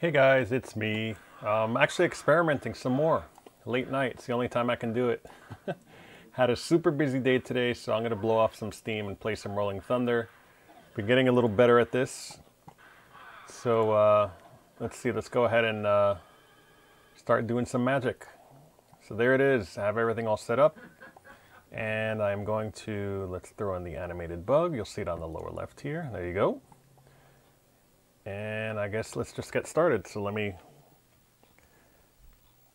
Hey guys, it's me. Actually experimenting some more. Late night, it's the only time I can do it. Had a super busy day today, so I'm going to blow off some steam and play some Rolling Thunder. Been getting a little better at this. So let's see, let's go ahead and start doing some magic. So there it is. I have everything all set up. And I'm going to, let's throw in the animated bug. You'll see it on the lower left here. There you go. And I guess let's just get started. So let me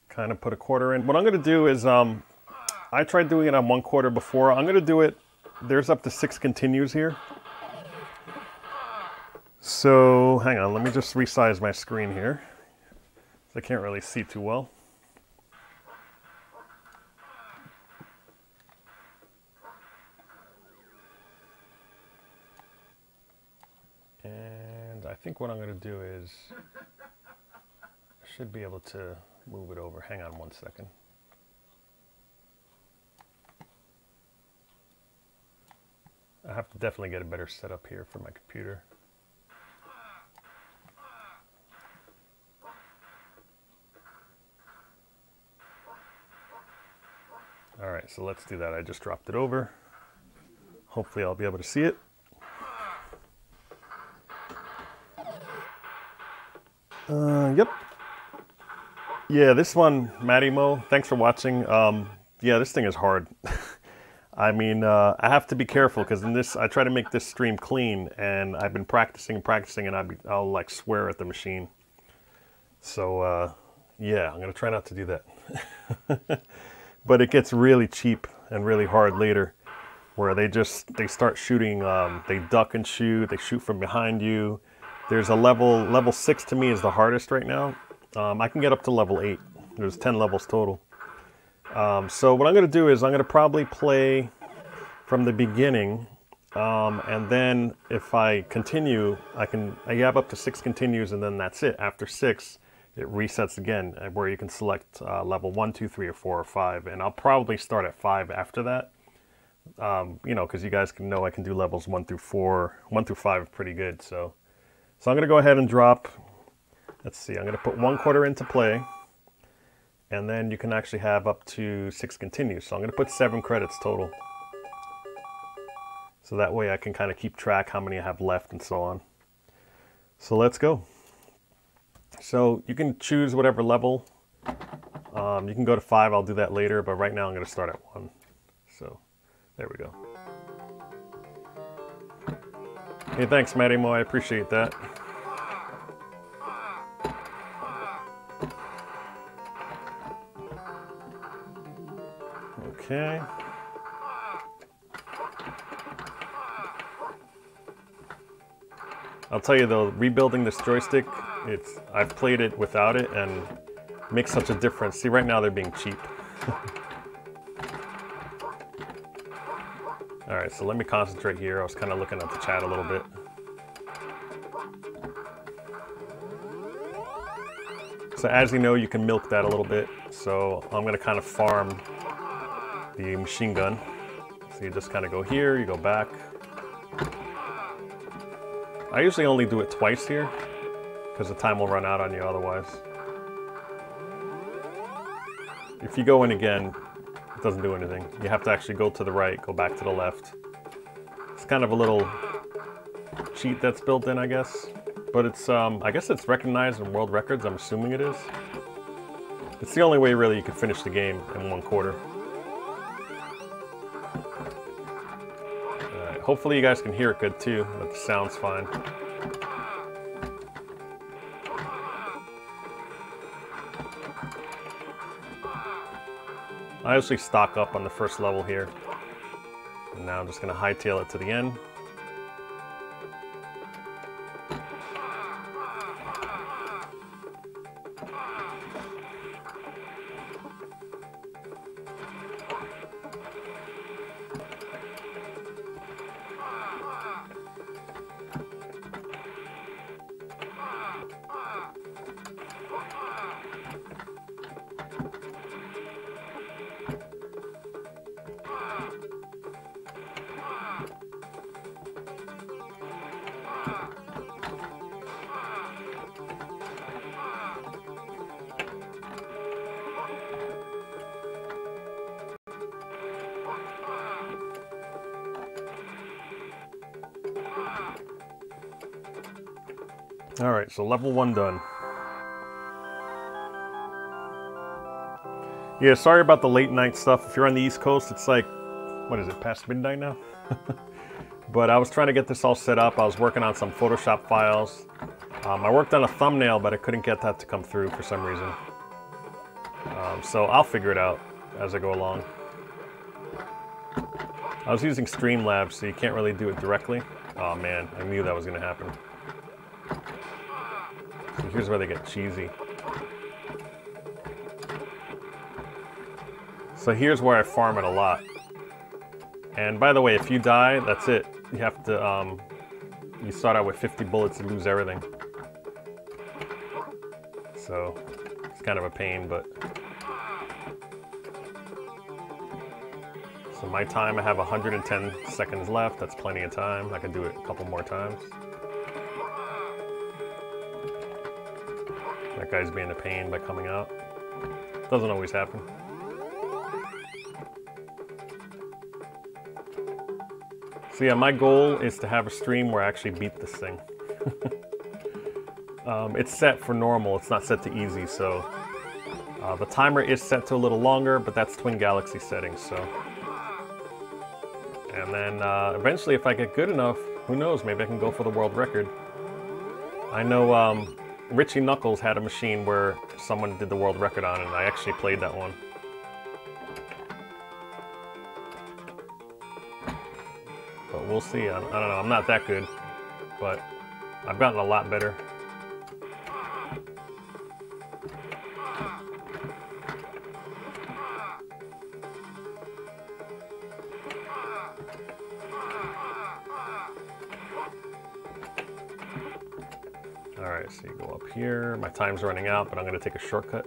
kind of put a quarter in. What I'm going to do is, I tried doing it on 1/4 before. I'm going to do it, there's up to 6 continues here. So hang on, let me just resize my screen here. I can't really see too well. And I think what I'm going to do is, I should be able to move it over. Hang on one second. I have to definitely get a better setup here for my computer. All right, so let's do that. I just dropped it over. Hopefully I'll be able to see it. Yep. Yeah, this one, Matty Mo, thanks for watching. Yeah, this thing is hard. I mean, I have to be careful because in this, I try to make this stream clean, and I've been practicing, and I'll like swear at the machine. So, yeah, I'm gonna try not to do that. But it gets really cheap and really hard later, where they start shooting, they duck and shoot, they shoot from behind you. There's a level 6 to me is the hardest right now. I can get up to level 8. There's 10 levels total. So what I'm going to do is I'm going to probably play from the beginning, and then if I continue, I have up to 6 continues, and then that's it. After 6, it resets again, where you can select level 1, 2, 3, or 4, or 5, and I'll probably start at 5 after that. You know, because you guys can know I can do levels 1 through 4, 1 through 5 pretty good. So I'm going to go ahead and drop. Let's see, I'm going to put 1/4 into play, and then you can actually have up to 6 continues. So I'm going to put 7 credits total. So that way I can kind of keep track how many I have left and so on. So let's go. So you can choose whatever level. You can go to 5, I'll do that later, but right now I'm going to start at 1. So there we go. Hey, thanks, Matty Mo, I appreciate that. Okay. I'll tell you though, rebuilding this joystick, I've played it without it and it makes such a difference. See, right now they're being cheap. All right, so let me concentrate here. I was kind of looking at the chat a little bit. So as you know, you can milk that a little bit. So I'm going to kind of farm the machine gun. So you just kind of go here, you go back. I usually only do it twice here because the time will run out on you otherwise. If you go in again, it doesn't do anything. You have to actually go to the right, go back to the left. It's kind of a little cheat that's built in, I guess. But it's, I guess it's recognized in world records, I'm assuming it is. It's the only way really you can finish the game in 1/4. Hopefully you guys can hear it good too, but the sound's fine. I usually stock up on the first level here. And now I'm just going to hightail it to the end. All right, so level 1 done. Yeah, sorry about the late night stuff. If you're on the East Coast, it's like, what is it, past midnight now? But I was trying to get this all set up. I was working on some Photoshop files. I worked on a thumbnail, but I couldn't get that to come through for some reason. So I'll figure it out as I go along. I was using Streamlabs, so you can't really do it directly. Oh man, I knew that was going to happen. So here's where they get cheesy. So here's where I farm it a lot. And by the way, if you die, that's it. You have to, you start out with 50 bullets and lose everything. So it's kind of a pain, but... So my time, I have 110 seconds left. That's plenty of time. I can do it a couple more times. That guy's being a pain by coming out. Doesn't always happen. So yeah, my goal is to have a stream where I actually beat this thing. It's set for normal, it's not set to easy, so... the timer is set to a little longer, but that's Twin Galaxy settings, so... And then eventually, if I get good enough, who knows, maybe I can go for the world record. I know Richie Knuckles had a machine where someone did the world record on it, and I actually played that one. But we'll see. I don't know. I'm not that good, but I've gotten a lot better. Alright, so you go up here. My time's running out, but I'm going to take a shortcut.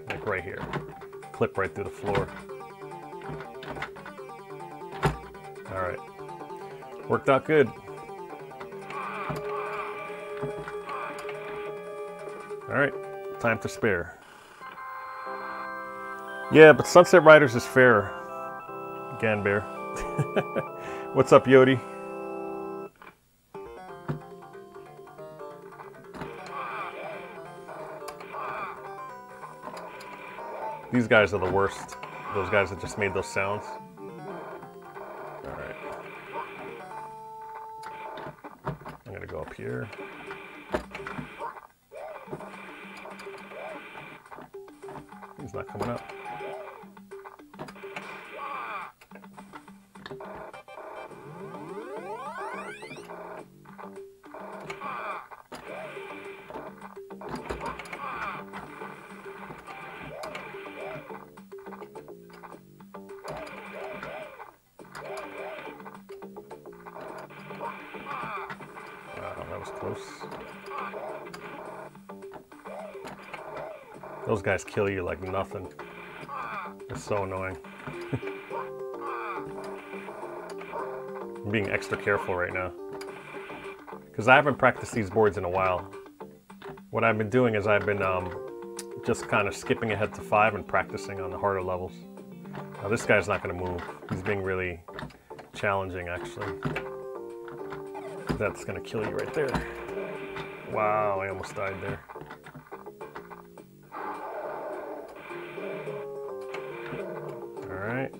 Like right here. Clip right through the floor. Alright. Worked out good. Alright, time to spare. Yeah, but Sunset Riders is fair. Again, Bear. What's up, Yodi? These guys are the worst. Those guys that just made those sounds. Alright. I'm gonna go up here. He's not coming up. That was close. Those guys kill you like nothing. It's so annoying. I'm being extra careful right now, because I haven't practiced these boards in a while. What I've been doing is I've been just kind of skipping ahead to 5 and practicing on the harder levels. Now this guy's not going to move. He's being really challenging, actually. That's going to kill you right there. Wow, I almost died there. Alright.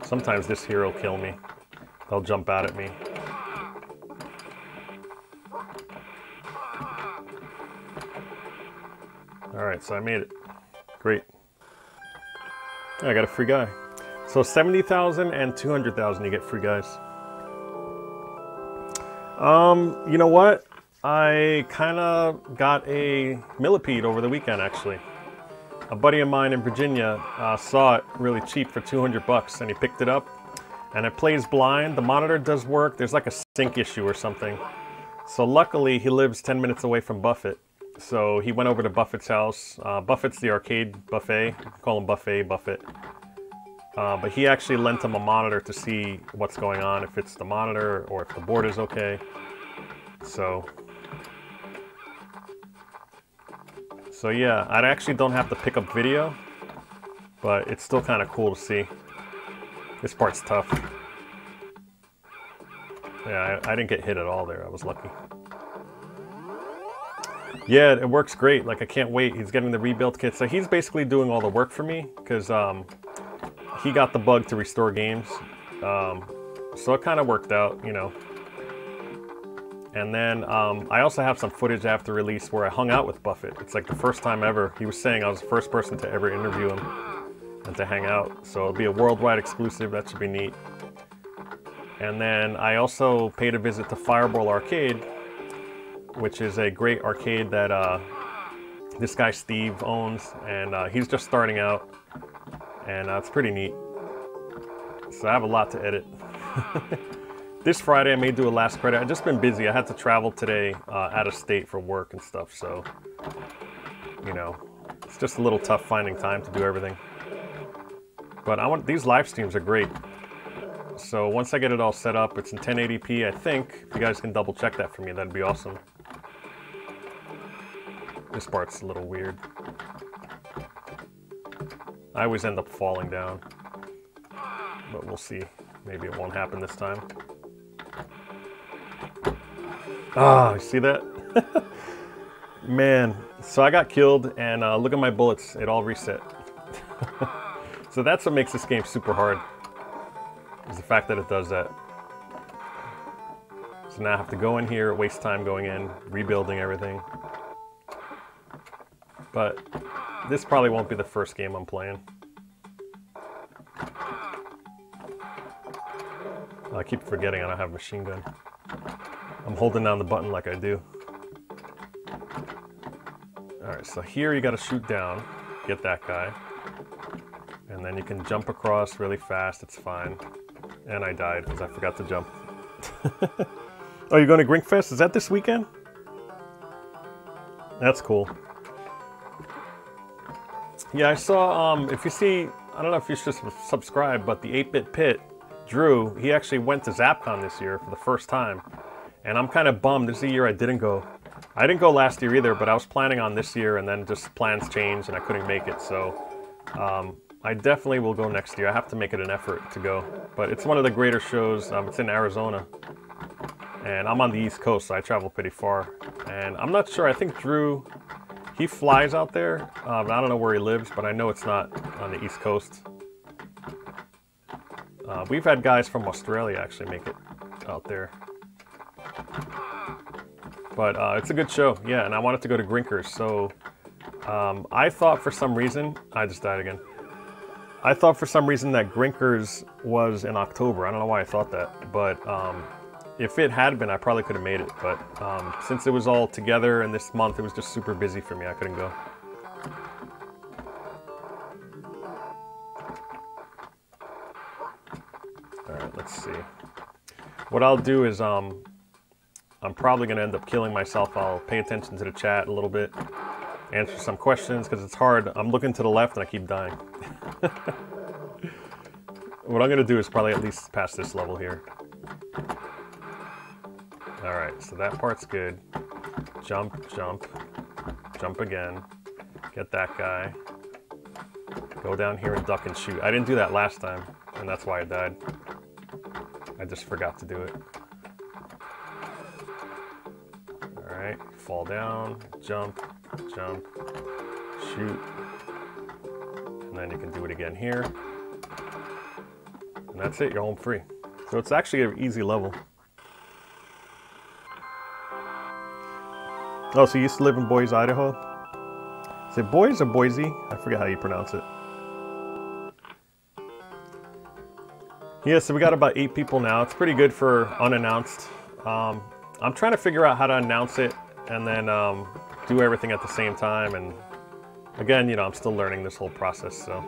Sometimes this hero will kill me. They'll jump out at me. Alright, so I made it. Great. I got a free guy. So 70,000 and 200,000 you get free guys. You know what? I kind of got a millipede over the weekend, actually. A buddy of mine in Virginia saw it really cheap for 200 bucks, and he picked it up. And it plays blind. The monitor does work. There's like a sync issue or something. So luckily, he lives 10 minutes away from Buffett. So he went over to Buffett's house. Buffett's the arcade buffet. You can call him Buffet, Buffett. But he actually lent him a monitor to see what's going on, if it's the monitor or if the board is okay. So yeah, I actually don't have to pick up video, but it's still kind of cool to see. This part's tough. Yeah, I didn't get hit at all there. I was lucky. Yeah, it works great. Like, I can't wait. He's getting the rebuild kit. So he's basically doing all the work for me because he got the bug to restore games. So it kind of worked out, you know. And then I also have some footage after release where I hung out with Buffett. It's like the first time ever. He was saying I was the first person to ever interview him and to hang out. So it'll be a worldwide exclusive. That should be neat. And then I also paid a visit to Fireball Arcade, which is a great arcade that this guy Steve owns, and he's just starting out, and it's pretty neat. So I have a lot to edit. This Friday I may do a last credit. I've just been busy. I had to travel today out of state for work and stuff, so you know, it's just a little tough finding time to do everything. But these live streams are great. So once I get it all set up, it's in 1080p, I think. If you guys can double check that for me, that'd be awesome. This part's a little weird. I always end up falling down. But we'll see. Maybe it won't happen this time. Ah, you see that? Man, so I got killed, and look at my bullets. It all reset. So that's what makes this game super hard. Is the fact that it does that. So now I have to go in here, waste time going in, rebuilding everything. But this probably won't be the first game I'm playing. I keep forgetting I don't have a machine gun. I'm holding down the button like I do. Alright, so here you gotta shoot down, get that guy. And then you can jump across really fast, it's fine. And I died because I forgot to jump. Oh, you're going to Grinkfest? Is that this weekend? That's cool. Yeah, I saw, if you see, I don't know if you should subscribe, but the 8-Bit Pit, Drew, he actually went to ZapCon this year for the first time. And I'm kind of bummed. This is the year I didn't go. I didn't go last year either, but I was planning on this year, and then just plans changed and I couldn't make it. So I definitely will go next year. I have to make it an effort to go. But it's one of the greater shows. It's in Arizona. And I'm on the East Coast, so I travel pretty far. And I'm not sure. I think Drew, he flies out there. I don't know where he lives, but I know it's not on the East Coast. We've had guys from Australia actually make it out there. But it's a good show. Yeah, and I wanted to go to Grinkers. So I thought for some reason... I just died again. I thought for some reason that Grinkers was in October. I don't know why I thought that, but if it had been, I probably could have made it. But since it was all together and this month, it was just super busy for me. I couldn't go. All right, let's see. What I'll do is I'm probably going to end up killing myself. I'll pay attention to the chat a little bit, answer some questions, because it's hard. I'm looking to the left and I keep dying. What I'm going to do is probably at least pass this level here. Alright, so that part's good. Jump, jump, jump again. Get that guy. Go down here and duck and shoot. I didn't do that last time, and that's why I died. I just forgot to do it. Alright, fall down, jump, jump, shoot. And then you can do it again here. And that's it, you're home free. So it's actually an easy level. Oh, so you used to live in Boise, Idaho? Is it Boise or Boise? I forget how you pronounce it. Yeah, so we got about 8 people now. It's pretty good for unannounced. I'm trying to figure out how to announce it and then do everything at the same time. And again, you know, I'm still learning this whole process, so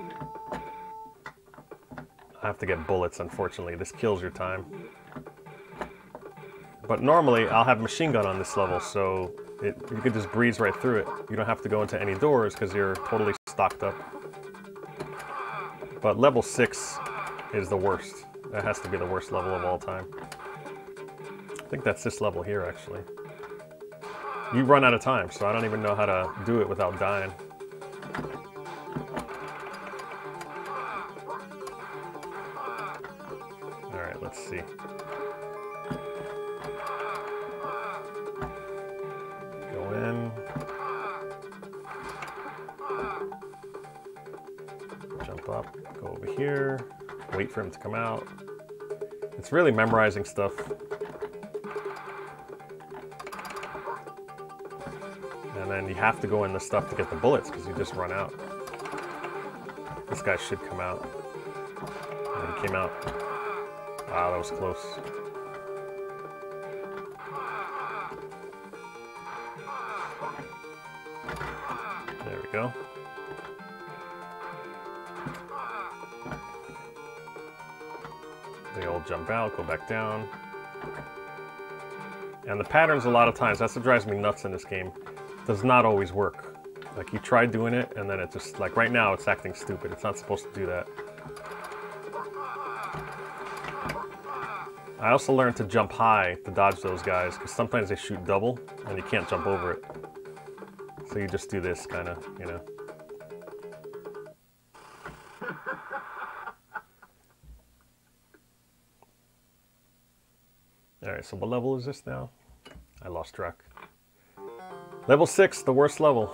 I have to get bullets, unfortunately. This kills your time. But normally, I'll have machine gun on this level, so you could just breeze right through it. You don't have to go into any doors because you're totally stocked up. But level 6 is the worst. That has to be the worst level of all time. I think that's this level here, actually. You run out of time, so I don't even know how to do it without dying. Alright, let's see. Go in. Jump up, go over here, wait for him to come out. It's really memorizing stuff. And then you have to go in the stuff to get the bullets because you just run out. This guy should come out. And he came out. Wow, that was close. There we go. They all jump out, go back down. And the patterns a lot of times, that's what drives me nuts in this game, does not always work. Like you try doing it and then it just, like right now it's acting stupid. It's not supposed to do that. I also learned to jump high to dodge those guys because sometimes they shoot double and you can't jump over it. So you just do this kind of, you know. Alright, so what level is this now? I lost track. Level 6, the worst level.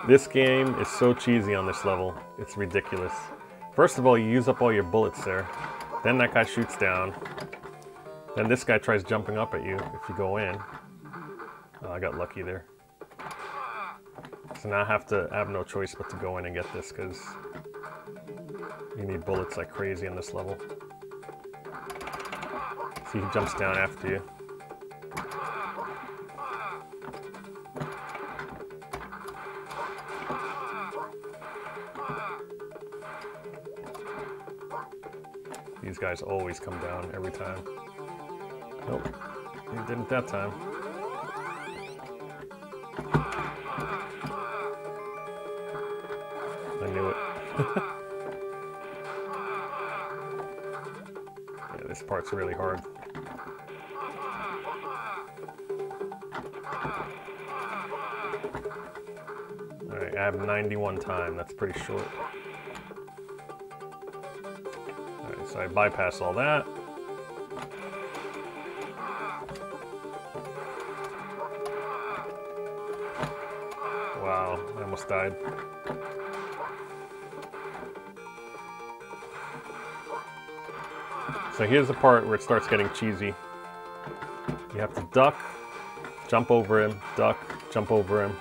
This game is so cheesy on this level. It's ridiculous. First of all, you use up all your bullets there. Then that guy shoots down. Then this guy tries jumping up at you if you go in. Oh, I got lucky there. So now I have no choice but to go in and get this because you need bullets like crazy in this level. See, he jumps down after you. These guys always come down every time. Nope, he didn't that time. I knew it. Yeah, this part's really hard. Alright, I have 91 time, that's pretty short. Alright, so I bypass all that. Wow, I almost died. So here's the part where it starts getting cheesy. You have to duck, jump over him, duck, jump over him.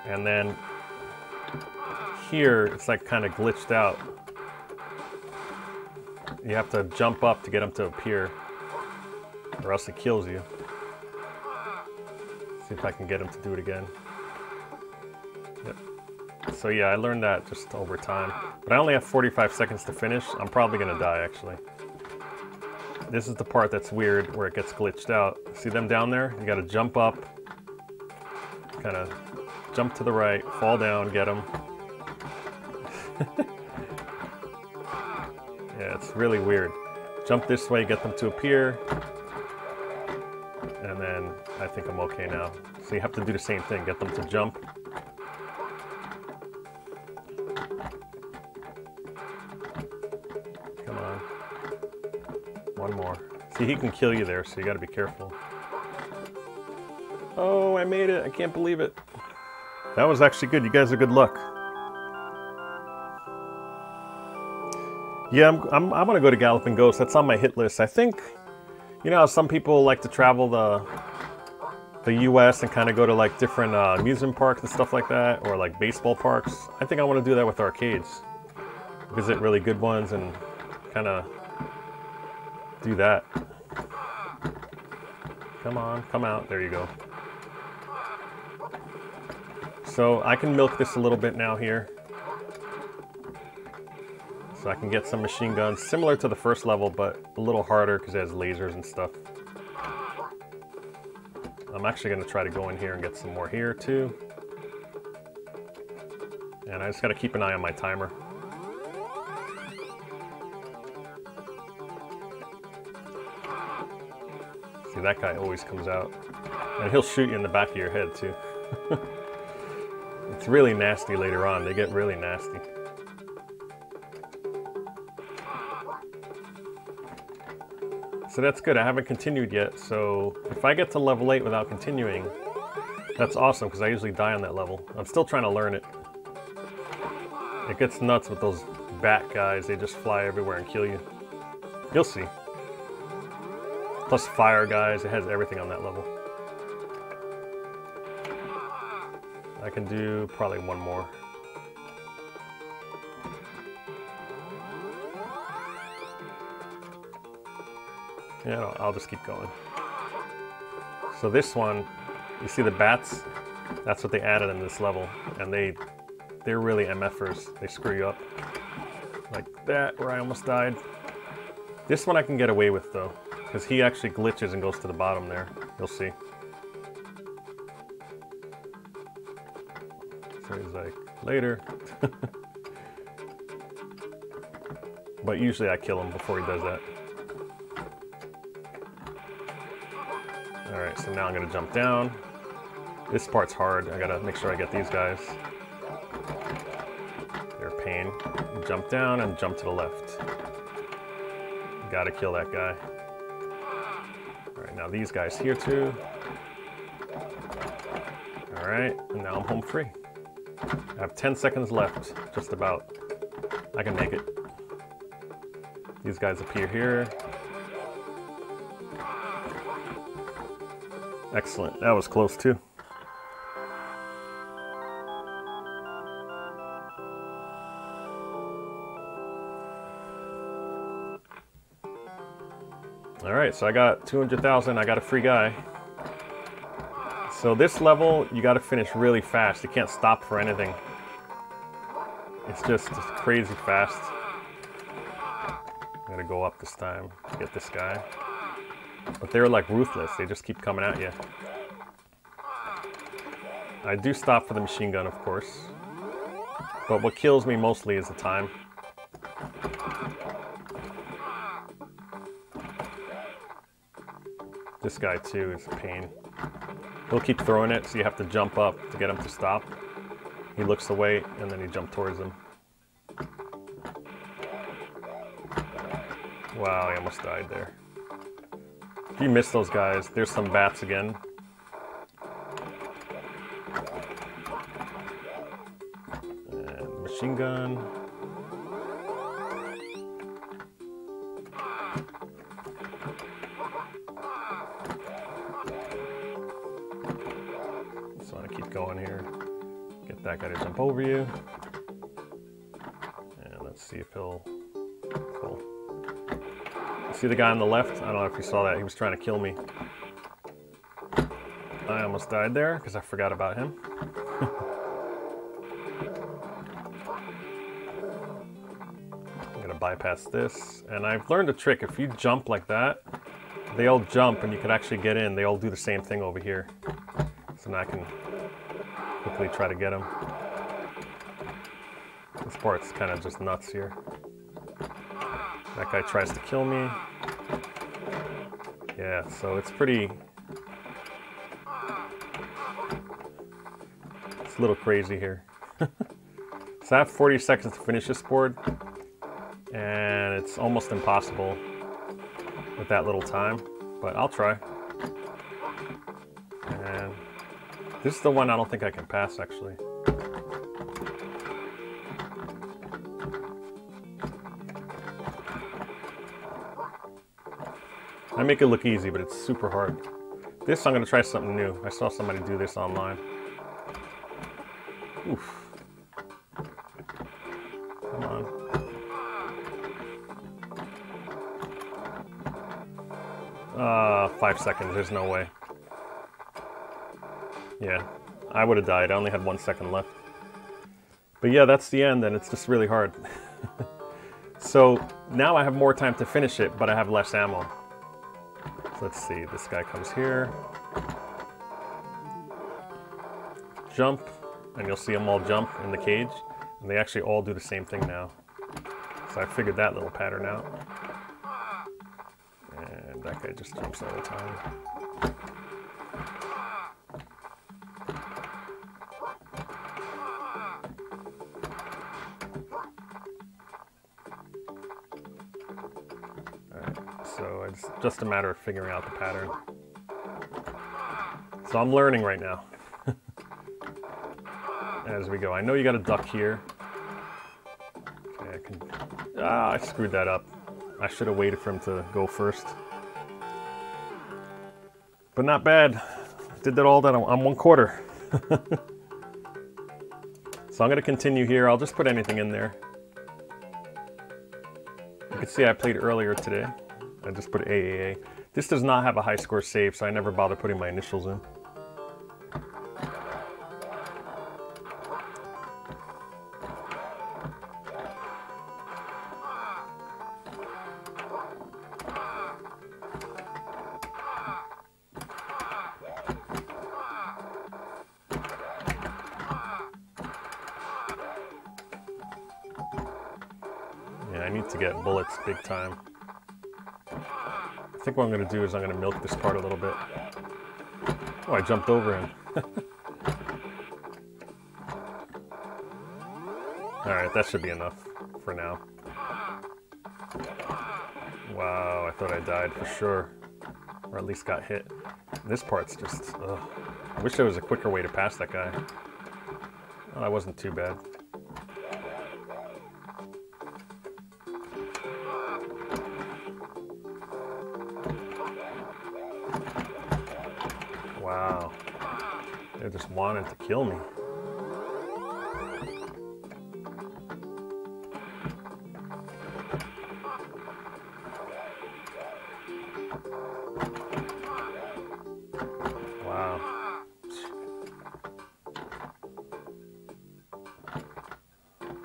And then here, it's like kind of glitched out. You have to jump up to get him to appear, or else it kills you. See if I can get him to do it again. Yep. So yeah, I learned that just over time. But I only have 45 seconds to finish. I'm probably gonna die, actually. This is the part that's weird, where it gets glitched out. See them down there? You gotta jump up, kind of jump to the right, fall down, get them. Yeah, it's really weird. Jump this way, get them to appear. And then I think I'm okay now. So you have to do the same thing, get them to jump. Come on. One more. See, he can kill you there, so you gotta be careful. Oh, I made it. I can't believe it. That was actually good. You guys are good luck. Yeah, I'm gonna go to Galloping Ghost. That's on my hit list. I think, you know how some people like to travel the US and kind of go to like different amusement parks and stuff like that, or like baseball parks. I think I want to do that with arcades. Visit really good ones and kind of do that. Come on, come out. There you go. So I can milk this a little bit now here. So I can get some machine guns, similar to the first level, but a little harder because it has lasers and stuff. I'm actually going to try to go in here and get some more here too. And I just got to keep an eye on my timer. See, that guy always comes out. And he'll shoot you in the back of your head, too. It's really nasty later on. They get really nasty. So that's good. I haven't continued yet. So if I get to level 8 without continuing, that's awesome, because I usually die on that level. I'm still trying to learn it. It gets nuts with those bat guys. They just fly everywhere and kill you. You'll see. Plus fire guys. It has everything on that level. I can do probably one more. Yeah, no, I'll just keep going. So this one, you see the bats? That's what they added in this level, and they're really MFers. They screw you up. Like that, where I almost died. This one I can get away with though, because he actually glitches and goes to the bottom there. You'll see. So he's like, later. But usually I kill him before he does that. Alright, so now I'm going to jump down. This part's hard. I got to make sure I get these guys. They're a pain. Jump down and jump to the left. Got to kill that guy. Alright, now these guys here too. Alright, and now I'm home free. I have 10 seconds left, just about. I can make it. These guys appear here. Excellent. That was close too. Alright, so I got 200,000. I got a free guy. So this level, you got to finish really fast. You can't stop for anything. It's just crazy fast. I'm gonna go up this time to get this guy. But they're like ruthless. They just keep coming at you. I do stop for the machine gun, of course. But what kills me mostly is the time. This guy too is a pain. He'll keep throwing it, so you have to jump up to get him to stop. He looks away, and then you jump towards him. Wow, I almost died there. If you miss those guys, there's some bats again. And machine gun. Just want to keep going here. Get that guy to jump over you. And let's see if he'll... Cool. See the guy on the left? I don't know if you saw that. He was trying to kill me. I almost died there because I forgot about him. I'm gonna bypass this. And I've learned a trick. If you jump like that, they all jump and you can actually get in. They all do the same thing over here. So now I can quickly try to get him. This part's kind of just nuts here. That guy tries to kill me. Yeah, so it's pretty... It's a little crazy here. So I have 40 seconds to finish this board. And it's almost impossible with that little time. But I'll try. And this is the one I don't think I can pass, actually. I make it look easy, but it's super hard. This, I'm going to try something new. I saw somebody do this online. Oof. Come on. 5 seconds, there's no way. Yeah, I would have died. I only had 1 second left. But yeah, that's the end, and it's just really hard. So now I have more time to finish it, but I have less ammo. So let's see, this guy comes here. Jump, and you'll see them all jump in the cage. And they actually all do the same thing now. So I figured that little pattern out. And that guy it just jumps all the time. Alright, so it's just a matter of figuring out the pattern. So I'm learning right now. As we go. I know you got to duck here. Okay, I can... Ah, I screwed that up. I should have waited for him to go first. But not bad. Did that all that on 1/4. So I'm going to continue here. I'll just put anything in there. You can see I played earlier today. I just put AAA. This does not have a high score save, so I never bother putting my initials in. Yeah, I need to get bullets big time. I think what I'm going to do is I'm going to milk this part a little bit. Oh, I jumped over him. Alright, that should be enough for now. Wow, I thought I died for sure. Or at least got hit. This part's just... Ugh. I wish there was a quicker way to pass that guy. Oh, that wasn't too bad. Wow. They just wanted to kill me. Wow.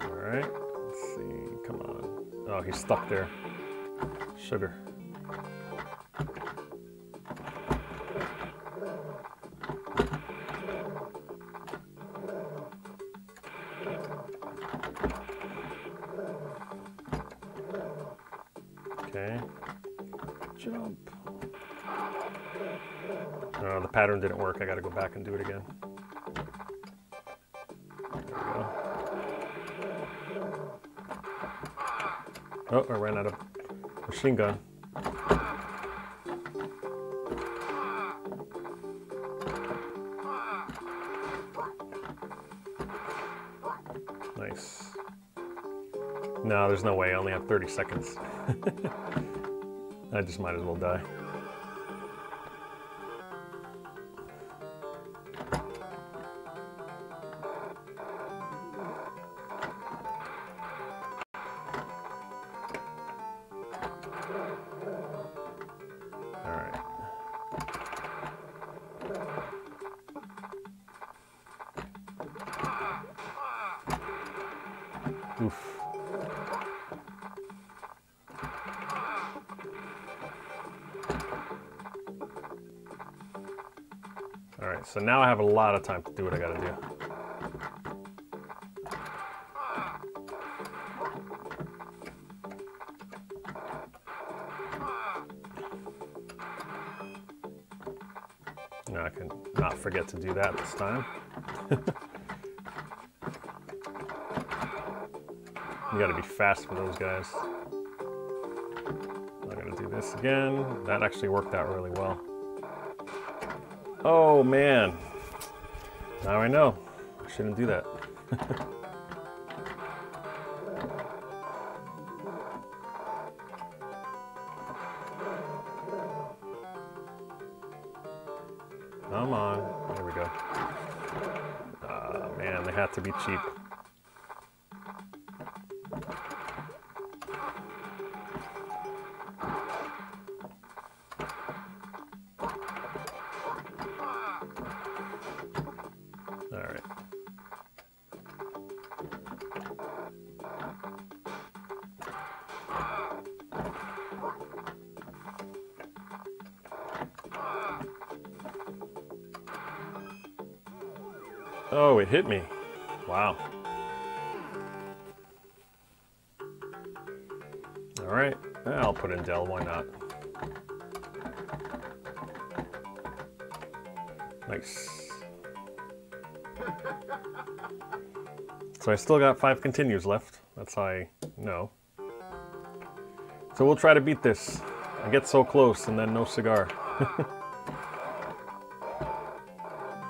Alright, let's see. Come on. Oh, he's stuck there. Sugar. Okay. Jump. Oh, the pattern didn't work. I gotta go back and do it again. There we go. Oh, I ran out of machine gun. Nice. No, there's no way. I only have 30 seconds. I just might as well die. Alright. Oof. Alright, so now I have a lot of time to do what I gotta do. Now I can not forget to do that this time. You gotta be fast for those guys. I'm gonna do this again. That actually worked out really well. Oh man, now I know. I shouldn't do that. Come on, there we go. Man, they have to be cheap. Alright. Oh, it hit me. Wow. Alright, I'll put in Del, why not? Nice. So I still got 5 continues left. That's how I know. So we'll try to beat this. I get so close and then no cigar.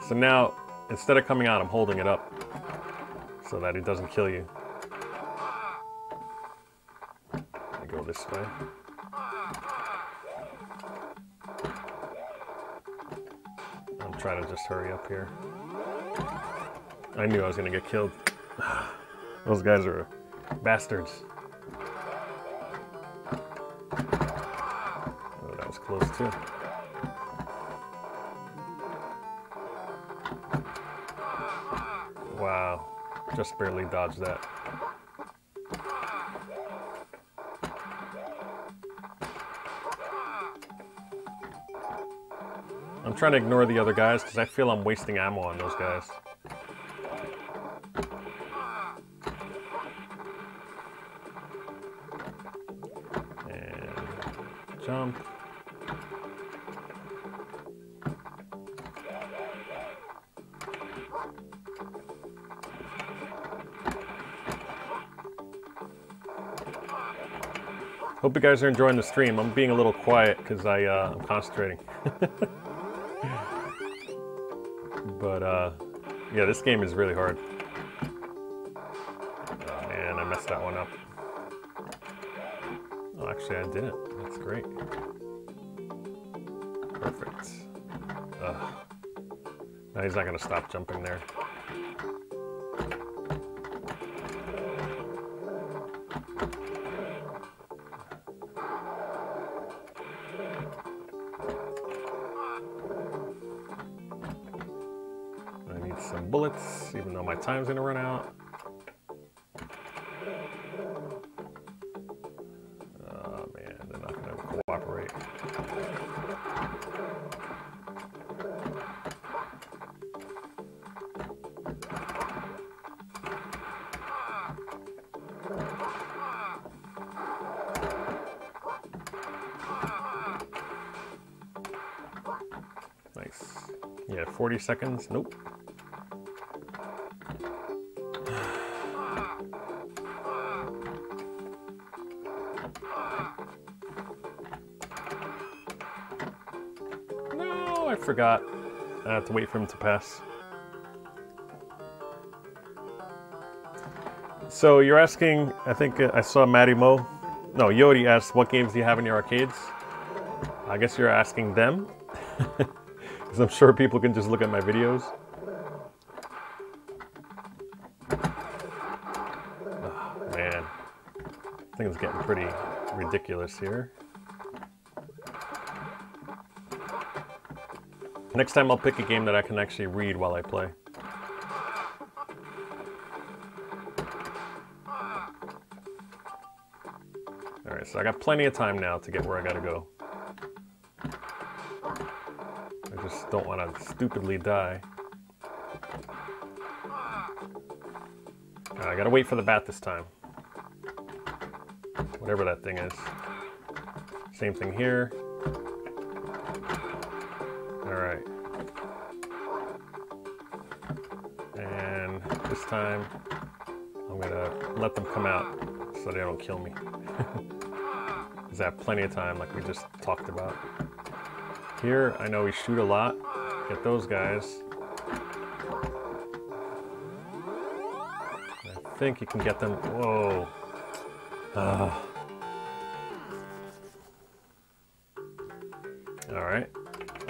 So now, instead of coming out, I'm holding it up so that it doesn't kill you. Let me go this way. I'm trying to just hurry up here. I knew I was going to get killed. Those guys are bastards. Oh, that was close too. Wow, just barely dodged that. I'm trying to ignore the other guys because I feel I'm wasting ammo on those guys. And jump. Hope you guys are enjoying the stream. I'm being a little quiet because I'm concentrating. But yeah, this game is really hard. Oh man, I messed that one up. Oh, actually I didn't. That's great. Perfect. Now he's not gonna stop jumping there. Some bullets, even though my time's gonna run out. Oh man, they're not gonna cooperate. Nice. Yeah, 40 seconds. Nope. No, I forgot. I have to wait for him to pass. So you're asking, I think I saw Matty Mo. No, Yodi asked, what games do you have in your arcades? I guess you're asking them. Because I'm sure people can just look at my videos. Oh, man. I think it's getting pretty ridiculous here. Next time I'll pick a game that I can actually read while I play. Alright, so I got plenty of time now to get where I gotta go. I just don't want to stupidly die. I gotta wait for the bat this time. Whatever that thing is. Same thing here. Alright. And this time, I'm gonna let them come out so they don't kill me. Because I have plenty of time like we just talked about. Here, I know we shoot a lot. Get those guys. I think you can get them. Whoa. Alright.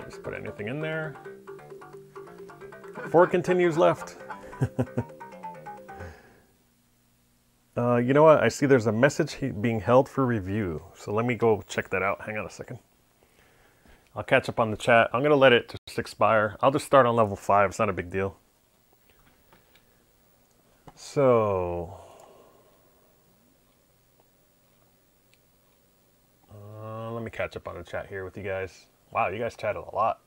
Just put anything in there. 4 continues left. You know what? I see there's a message being held for review. So let me go check that out. Hang on a second. I'll catch up on the chat. I'm going to let it just expire. I'll just start on level 5. It's not a big deal. So... let me catch up on the chat here with you guys. Wow, you guys chatted a lot.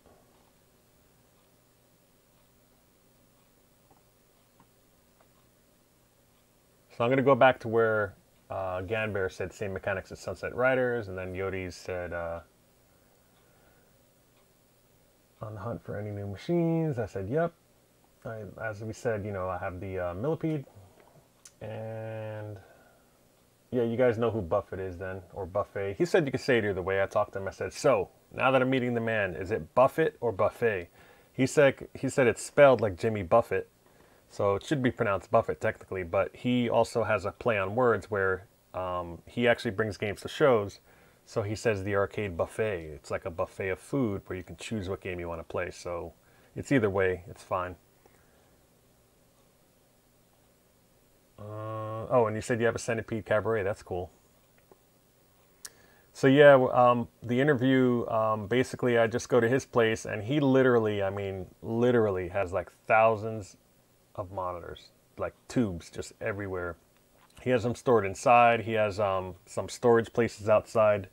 So I'm going to go back to where Ganbear said same mechanics as Sunset Riders, and then Yodi said On the hunt for any new machines. I said, yep. As we said, you know, I have the millipede. And yeah, you guys know who Buffett is then, or Buffet. He said you could say it either way. I talked to him. I said, so now that I'm meeting the man, is it Buffett or Buffet? He said it's spelled like Jimmy Buffett, so it should be pronounced Buffett technically. But he also has a play on words where he actually brings games to shows. So he says the arcade buffet. It's like a buffet of food where you can choose what game you want to play. So it's either way, it's fine. Oh, and you said you have a Centipede Cabaret. That's cool. So yeah, the interview, basically I just go to his place and he literally, I mean, literally has like thousands of monitors, like tubes just everywhere. He has them stored inside. He has some storage places outside,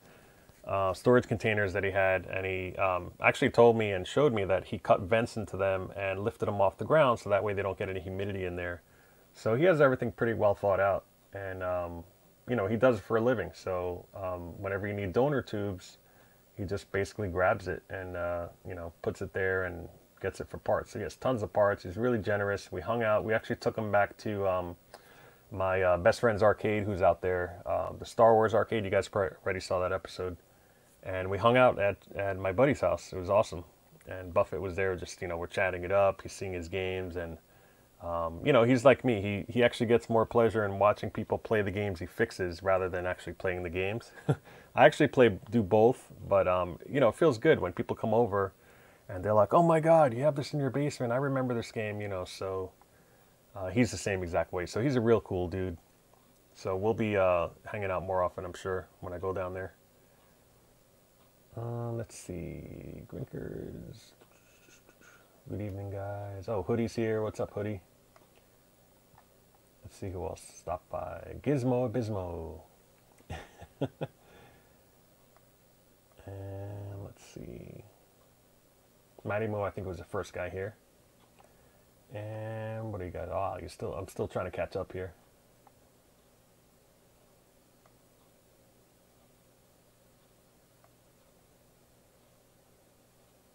storage containers that he had. And he actually told me and showed me that he cut vents into them and lifted them off the ground so that way they don't get any humidity in there. So he has everything pretty well thought out. And you know, he does it for a living. So whenever you need donor tubes, he just basically grabs it and, you know, puts it there and gets it for parts. So he has tons of parts. He's really generous. We hung out. We actually took him back to my best friend's arcade who's out there, the Star Wars arcade. You guys probably already saw that episode. And we hung out at my buddy's house. It was awesome. And Buffett was there just, you know, we're chatting it up. He's seeing his games and you know, he's like me. He actually gets more pleasure in watching people play the games he fixes rather than actually playing the games. I actually do both, but you know, it feels good when people come over and they're like, "Oh my God, you have this in your basement. I remember this game," you know. So he's the same exact way. So he's a real cool dude. So we'll be hanging out more often, I'm sure, when I go down there. Let's see, Grinkers. Good evening, guys. Oh, Hoodie's here. What's up, Hoodie? Let's see who else stopped by. Gizmo Abismo. And let's see. Matty Mo, I think, was the first guy here. And what do you got? Oh, I'm still trying to catch up here.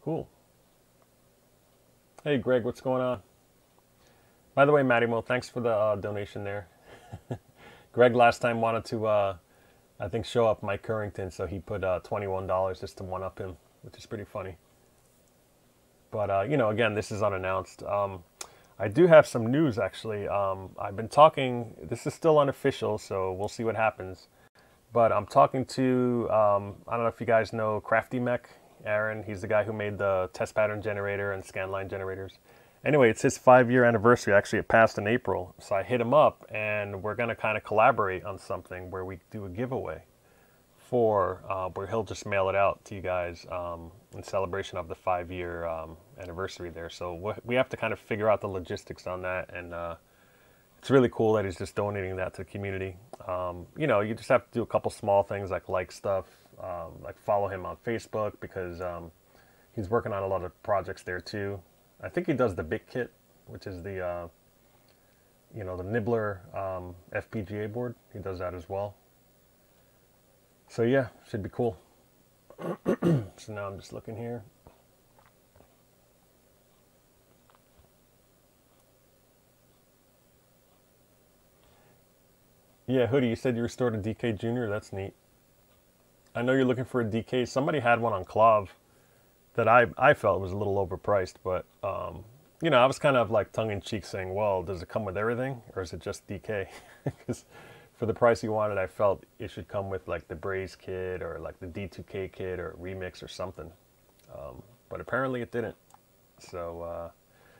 Cool. Hey, Greg, what's going on? By the way, Matty Mo, thanks for the donation there. Greg last time wanted to, I think, show up Mike Currington, so he put $21 just to one-up him, which is pretty funny. But, you know, again, this is unannounced. I do have some news, actually. I've been talking, this is still unofficial, so we'll see what happens. But I'm talking to, I don't know if you guys know Crafty Mech, Aaron. He's the guy who made the test pattern generator and scanline generators. Anyway, it's his 5-year anniversary. Actually, it passed in April. So I hit him up, and we're going to kind of collaborate on something where we do a giveaway for where he'll just mail it out to you guys in celebration of the 5-year anniversary there. So we have to kind of figure out the logistics on that, and it's really cool that he's just donating that to the community. You know, you just have to do a couple small things like stuff, like follow him on Facebook because he's working on a lot of projects there too. I think he does the Big Kit, which is the, you know, the Nibbler FPGA board. He does that as well. So yeah, should be cool. So now I'm just looking here. Yeah, Hoodie, you said you restored a DK Junior. That's neat. I know you're looking for a DK. Somebody had one on Clav that I felt was a little overpriced, but you know, I was kind of like tongue-in-cheek saying, well, does it come with everything or is it just DK? Because for the price you wanted, I felt it should come with like the Braze kit or like the D2K kit or Remix or something. But apparently it didn't. So,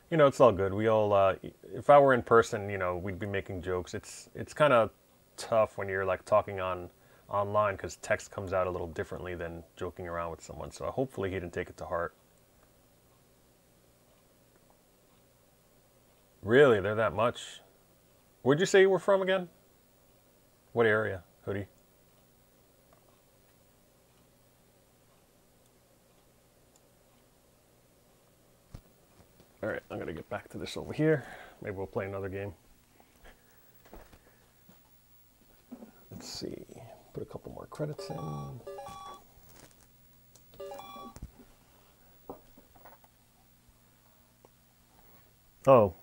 you know, it's all good. We all, if I were in person, you know, we'd be making jokes. It's kind of tough when you're like talking online because text comes out a little differently than joking around with someone. So hopefully he didn't take it to heart. Really? They're that much? Where'd you say you were from again? What area, Hoodie? All right, I'm gonna get back to this over here. Maybe we'll play another game. Let's see, put a couple more credits in. Oh,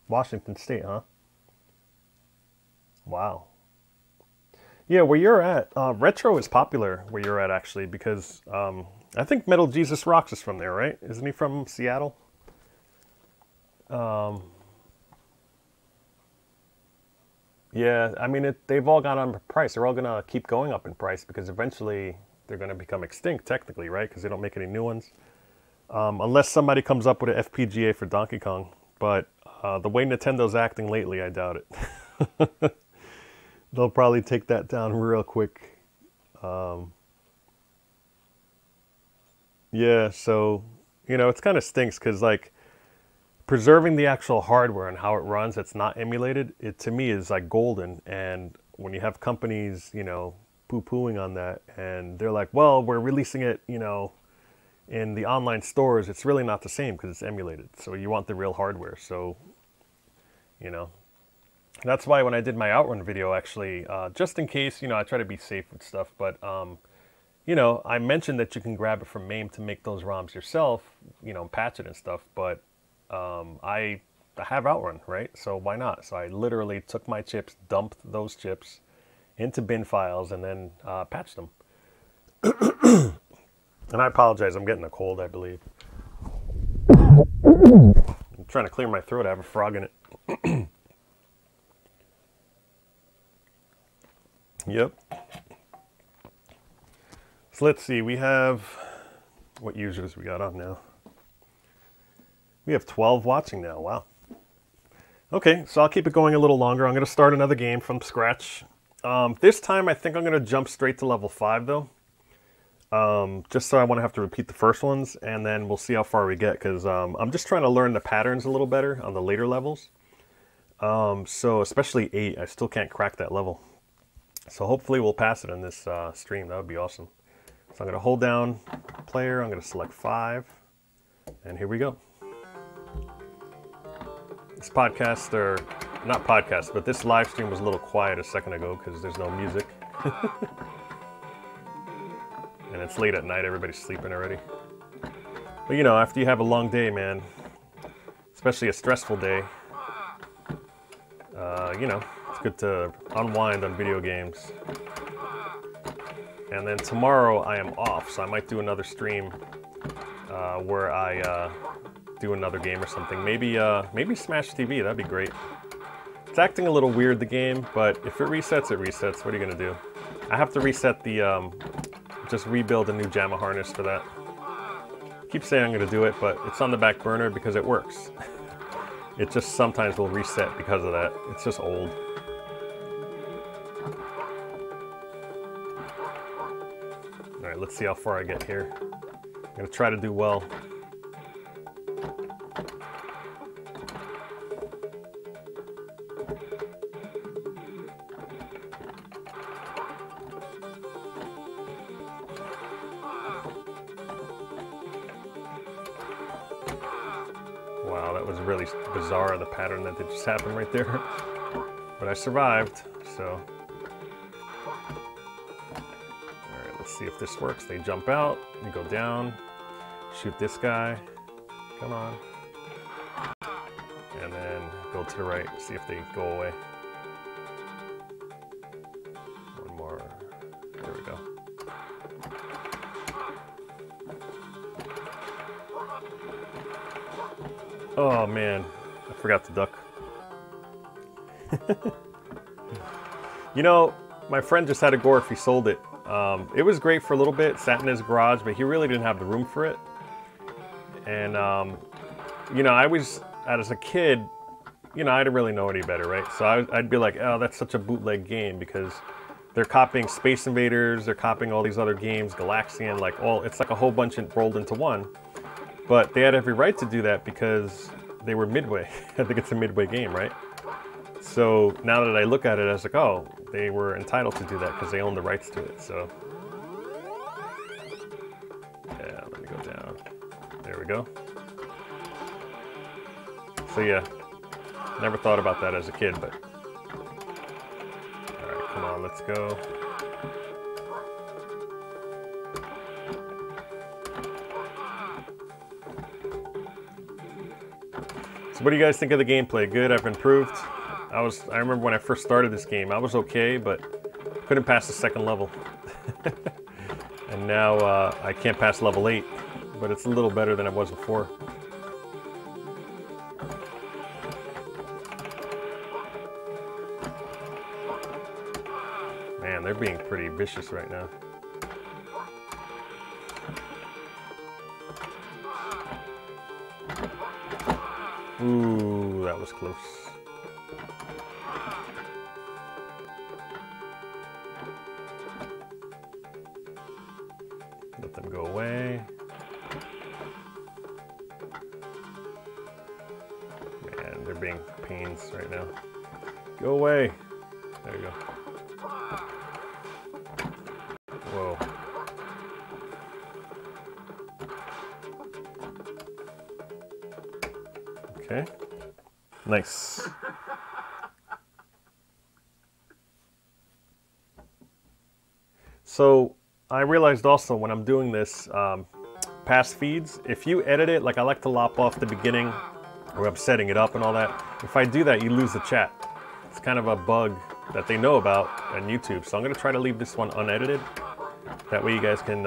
Washington State, huh? Wow. Yeah, where you're at, retro is popular where you're at actually because I think Metal Jesus Rocks is from there, right? Isn't he from Seattle? Yeah, I mean, they've all gone up in price. They're all going to keep going up in price because eventually they're going to become extinct, technically, right? Because they don't make any new ones. Unless somebody comes up with an FPGA for Donkey Kong. But the way Nintendo's acting lately, I doubt it. They'll probably take that down real quick. Yeah, so, it's kind of stinks because, like, preserving the actual hardware and how it runs that's not emulated, it to me is like golden. And when you have companies, poo-pooing on that and they're like, well, we're releasing it, in the online stores, it's really not the same because it's emulated. So you want the real hardware. So, you know, that's why when I did my Outrun video, actually, just in case, I try to be safe with stuff, but, I mentioned that you can grab it from MAME to make those ROMs yourself, patch it and stuff, but I have Outrun, right? So why not? So I literally took my chips, dumped those chips into bin files, and then patched them. And I apologize, I'm getting a cold, I believe. I'm trying to clear my throat, I have a frog in it. Yep. So let's see, we have, what users we got on now? We have 12 watching now, wow. Okay, so I'll keep it going a little longer. I'm going to start another game from scratch. This time I think I'm going to jump straight to level 5 though. Just so I want to have to repeat the first ones, and then we'll see how far we get, because I'm just trying to learn the patterns a little better on the later levels. So especially 8, I still can't crack that level. So hopefully we'll pass it in this stream. That would be awesome. So I'm going to hold down player, I'm going to select 5, and here we go. This podcast, or not podcast, but this live stream was a little quiet a second ago because there's no music. And it's late at night, everybody's sleeping already. But after you have a long day, man, especially a stressful day, it's good to unwind on video games. And then tomorrow I am off, so I might do another stream where I do another game or something. Maybe Smash TV, that'd be great. It's acting a little weird, the game, but if it resets, it resets. What are you gonna do? I have to reset the, just rebuild a new JAMA harness for that. I keep saying I'm gonna do it, but it's on the back burner because it works. It just sometimes will reset because of that. It's just old. All right, let's see how far I get here. I'm gonna try to do well. Wow, that was really bizarre, the pattern that just happened right there. But I survived, so. Alright, let's see if this works. They jump out, you go down, shoot this guy, come on. And then go to the right, see if they go away. One more, there we go. Oh man, I forgot to duck. My friend just had a Gorf, he sold it. It was great for a little bit, sat in his garage, but he really didn't have the room for it. And, I was, as a kid, I didn't really know any better, right? So I'd be like, oh, that's such a bootleg game because they're copying Space Invaders, they're copying all these other games, Galaxian, it's like a whole bunch rolled into one. But they had every right to do that because they were Midway. I think it's a Midway game, right? So now that I look at it, I was like, oh, they were entitled to do that because they own the rights to it, so. Yeah, let me go down. There we go. So yeah, never thought about that as a kid, but. All right, come on, let's go. So what do you guys think of the gameplay? Good, I've improved. I remember when I first started this game, I was okay, but couldn't pass the second level. And now I can't pass level 8, but it's a little better than it was before. Man, they're being pretty vicious right now. Ooh, that was close. Let them go away. Man, they're being pains right now. Go away. There you go. Whoa. Okay. Nice. So I realized also when I'm doing this past feeds, if you edit it, like I like to lop off the beginning where I'm setting it up and all that. If I do that, you lose the chat. It's kind of a bug that they know about on YouTube. So I'm gonna try to leave this one unedited. That way you guys can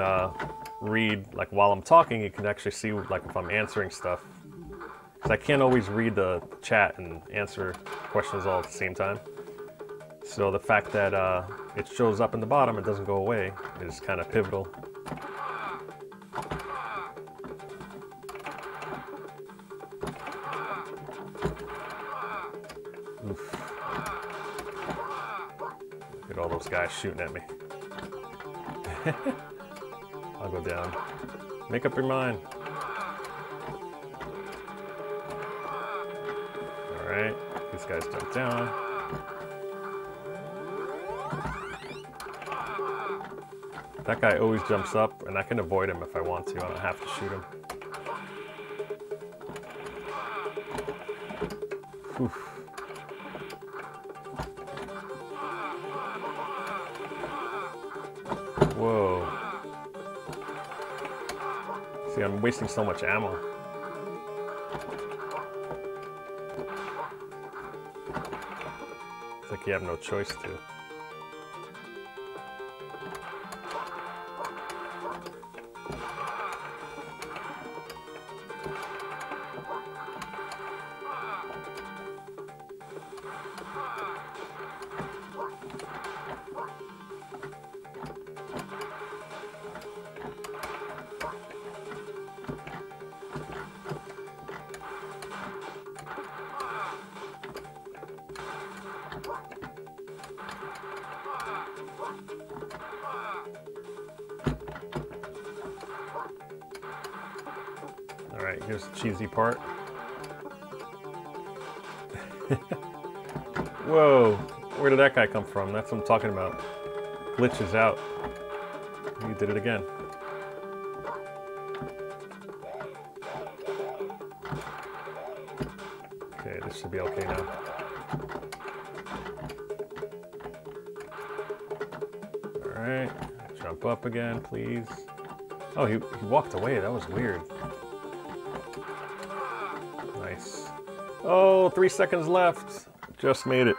read, like while I'm talking, you can actually see like if I'm answering stuff. Because I can't always read the chat and answer questions all at the same time. So the fact that it shows up in the bottom, it doesn't go away, is kind of pivotal. Oof. Look at all those guys shooting at me. I'll go down. Make up your mind. Alright, these guys jump down. That guy always jumps up, and I can avoid him if I want to. I don't have to shoot him. Oof. Whoa. See, I'm wasting so much ammo. It's like you have no choice to. Alright, here's the cheesy part. Whoa, where did that guy come from? That's what I'm talking about. Glitches out. You did it again. Okay, this should be okay now. Alright, jump up again, please. Oh, he walked away. That was weird. Nice. Oh, 3 seconds left. Just made it.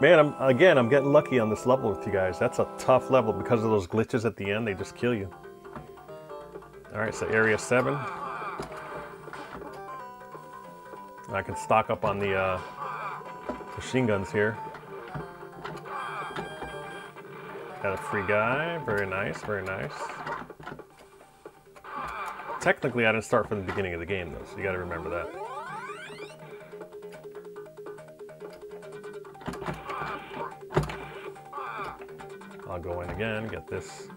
Man, I'm getting lucky on this level with you guys. That's a tough level because of those glitches at the end. They just kill you. Alright, so area 7. I can stock up on the machine guns here. Got a free guy. Very nice, very nice. Technically, I didn't start from the beginning of the game, though, so you gotta remember that. I'll go in again, get this.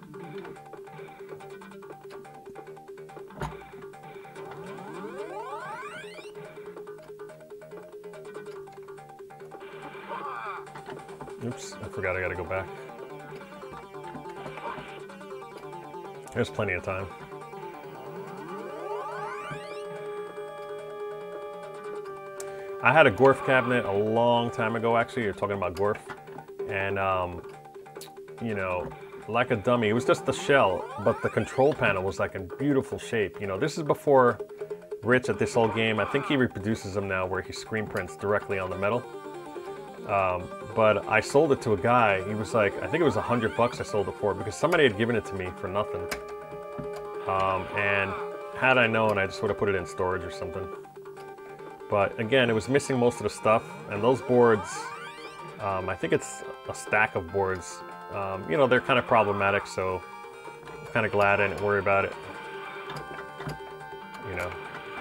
Oops, I forgot I gotta go back. There's plenty of time. I had a Gorf cabinet a long time ago, actually. You're talking about Gorf. And, you know, like a dummy. It was just the shell, but the control panel was like in beautiful shape. You know, this is before Rich at this old game. I think he reproduces them now where he screen prints directly on the metal. But I sold it to a guy. He was like, I think it was $100 I sold it for because somebody had given it to me for nothing. And had I known, I just would have put it in storage or something. But again, it was missing most of the stuff, and those boards, I think it's a stack of boards. You know, they're kind of problematic, so I'm kind of glad I didn't worry about it. You know,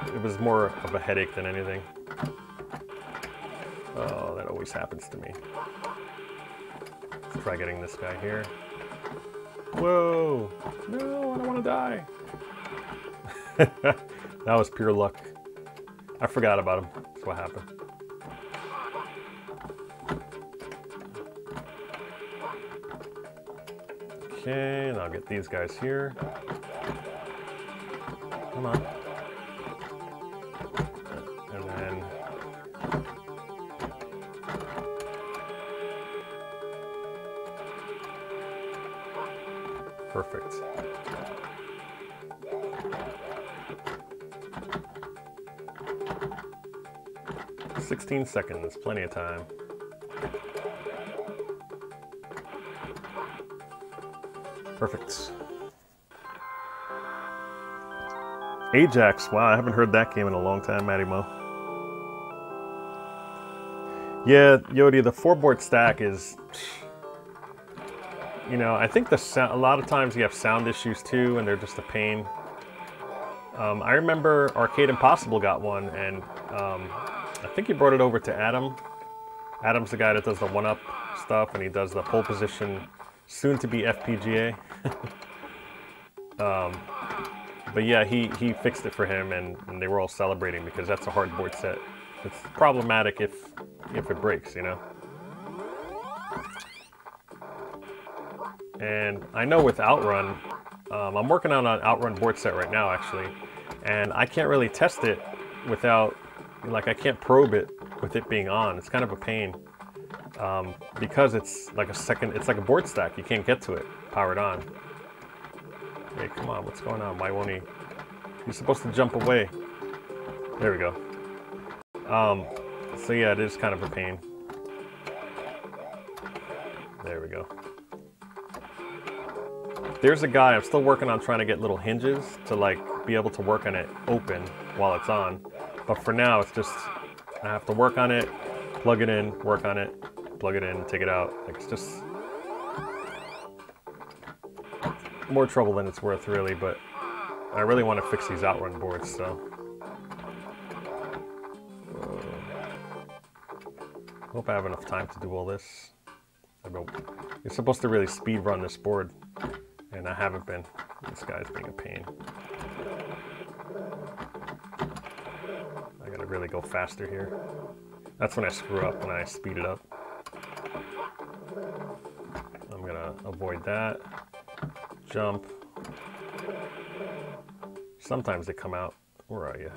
it was more of a headache than anything. Oh, that always happens to me. Let's try getting this guy here. Whoa! No, I don't want to die. That was pure luck. I forgot about him. That's what happened. Okay, and I'll get these guys here. Come on. And then... Perfect. "16 seconds, plenty of time." Perfect. Ajax, wow, I haven't heard that game in a long time, Matty Mo. Yeah, Yodi, the 4-board stack is... You know, I think a lot of times you have sound issues too, and they're just a pain. I remember Arcade Impossible got one, and I think he brought it over to Adam. Adam's the guy that does the 1-up stuff, and he does the pole position, soon to be FPGA. But yeah, he fixed it for him, and they were all celebrating because that's a hard board set. It's problematic if it breaks, you know. And I know with Outrun, I'm working on an Outrun board set right now, actually, and I can't really test it without, like, I can't probe it with it being on. It's kind of a pain because it's like it's like a board stack. You can't get to it powered on. Hey, come on, what's going on? Why won't he? He's supposed to jump away. There we go. So yeah, it is kind of a pain. There we go. There's a guy, I'm still working on trying to get little hinges to like be able to work on it open while it's on. But for now, it's just, I have to work on it, plug it in, work on it, plug it in, take it out. Like, it's just more trouble than it's worth, really, but I really want to fix these Outrun boards, so. Hope I have enough time to do all this. You're supposed to really speed run this board, and I haven't been. This guy's being a pain. I gotta really go faster here. That's when I screw up, when I speed it up. I'm gonna avoid that. Jump. Sometimes they come out. Where are you?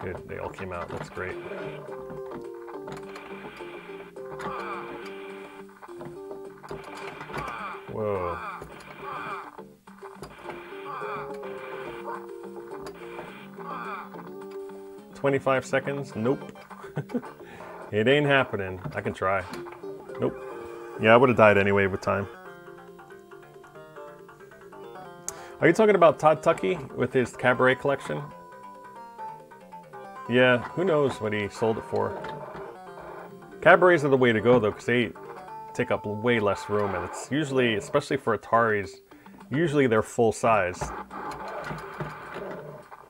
Good, they all came out. That's great. Whoa. "25 seconds? Nope. It ain't happening. I can try. Nope. Yeah, I would have died anyway with time. Are you talking about Todd Tuckey with his Cabaret collection? Yeah, who knows what he sold it for. Cabarets are the way to go, though, because they take up way less room, and it's usually, especially for Ataris, usually they're full size.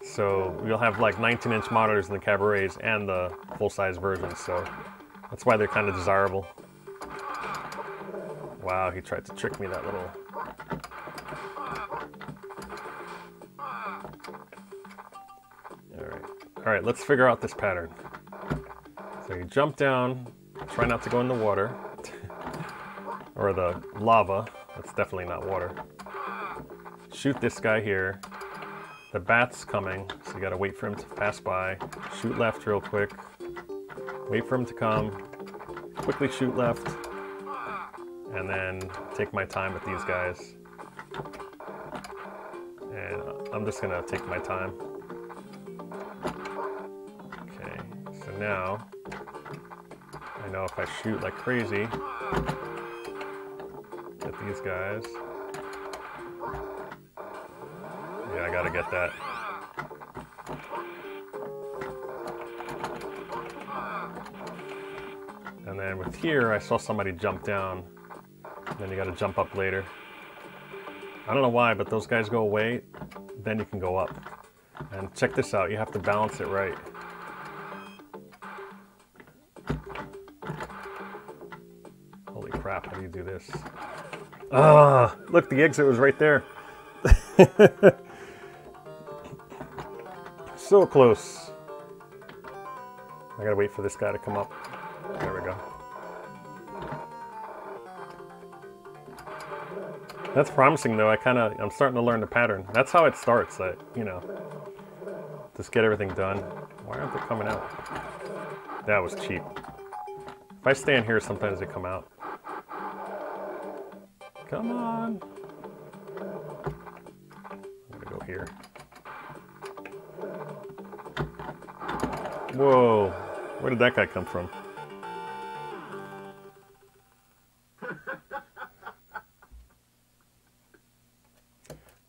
So you'll have like 19-inch monitors in the Cabarets and the full-size versions, so that's why they're kind of desirable. Wow, he tried to trick me, that little... Alright, let's figure out this pattern. So you jump down, try not to go in the water, or the lava, that's definitely not water. Shoot this guy here. The bat's coming, so you gotta wait for him to pass by. Shoot left real quick. Wait for him to come. Quickly shoot left. and then take my time with these guys. And I'm just gonna take my time. Okay, so now I know if I shoot like crazy at these guys, yeah, I gotta get that. And then with here, I saw somebody jump down. Then you gotta jump up later. I don't know why, but those guys go away, then you can go up. And check this out, you have to balance it right. Holy crap, how do you do this? Ah, look, the exit was right there. So close. I gotta wait for this guy to come up. There we go. That's promising though. I'm starting to learn the pattern. That's how it starts. You know, just get everything done. Why aren't they coming out? That was cheap. If I stand here, sometimes they come out. Come on. I'm gonna go here. Whoa, where did that guy come from?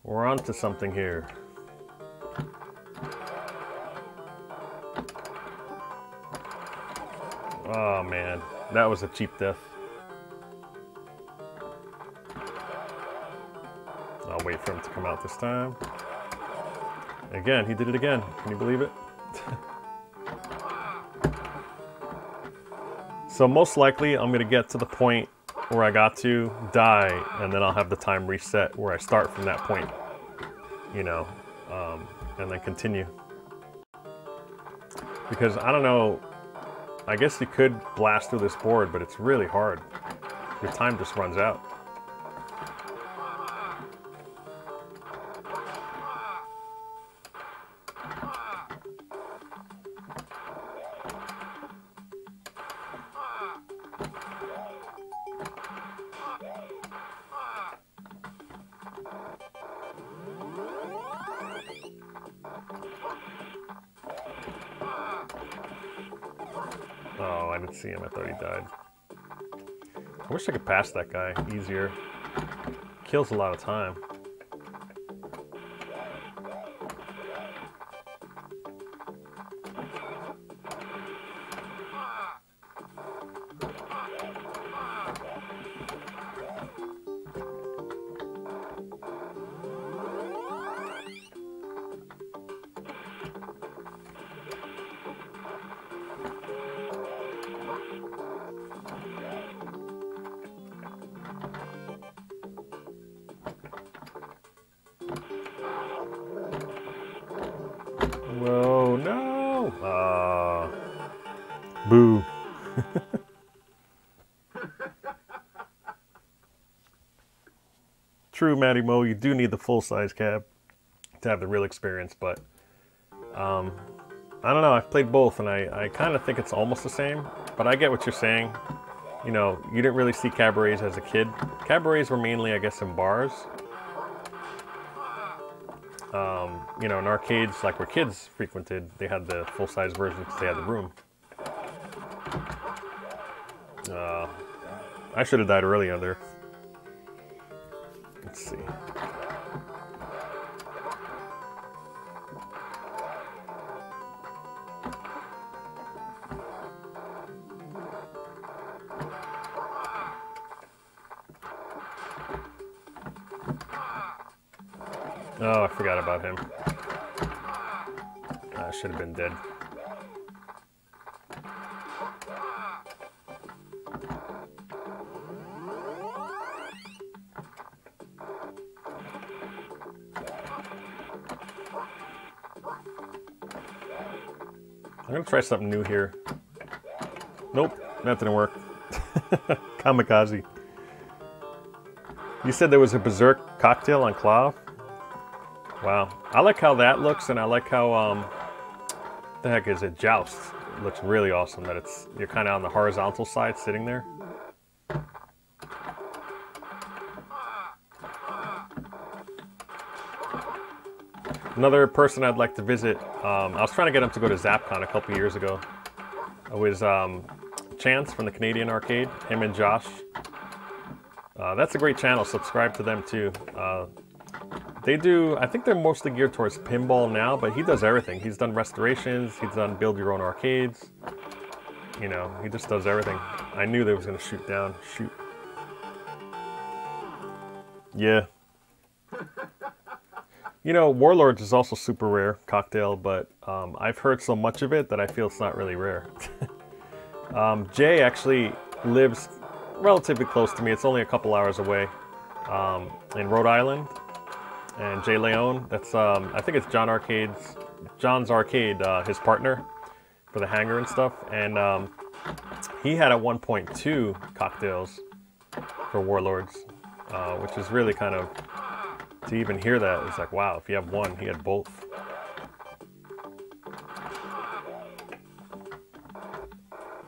We're on to something here. Oh man, that was a cheap death. I'll wait for him to come out this time. Again, he did it again. Can you believe it? So most likely I'm gonna get to the point where I got to die, and then I'll have the time reset where I start from that point, you know, and then continue. Because I don't know, I guess you could blast through this board, but it's really hard. Your time just runs out. Oh, I didn't see him. I thought he died. I wish I could pass that guy easier. Kills a lot of time. Whoa, no! Boo. True, Matty Mo, you do need the full-size cab to have the real experience, but I don't know, I've played both, and I kind of think it's almost the same, but I get what you're saying. You know, you didn't really see cabarets as a kid. Cabarets were mainly, I guess, in bars. You know, in arcades, like where kids frequented, they had the full-size version because they had the room. I should have died earlier there. Let's see. Oh, I forgot about him. I should have been dead. I'm gonna try something new here. Nope, that didn't work. Kamikaze. You said there was a Berserk cocktail on Clav? Wow. I like how that looks, and I like how, the heck is it? Joust. It looks really awesome that you're kind of on the horizontal side sitting there. Another person I'd like to visit, I was trying to get him to go to ZapCon a couple years ago. It was Chance from the Canadian Arcade, him and Josh. That's a great channel, subscribe to them too. They do, I think they're mostly geared towards pinball now, but he does everything. He's done restorations, he's done build your own arcades. You know, he just does everything. I knew they was gonna shoot down, shoot. Yeah. You know, Warlords is also super rare, cocktail, but I've heard so much of it that I feel it's not really rare. Jay actually lives relatively close to me. It's only a couple hours away in Rhode Island. And Jay Leone, that's, I think it's John's Arcade, his partner for the hangar and stuff. And he had at 1.2 cocktails for Warlords, which is really kind of, to even hear that, it's like, wow, if you have one, he had both.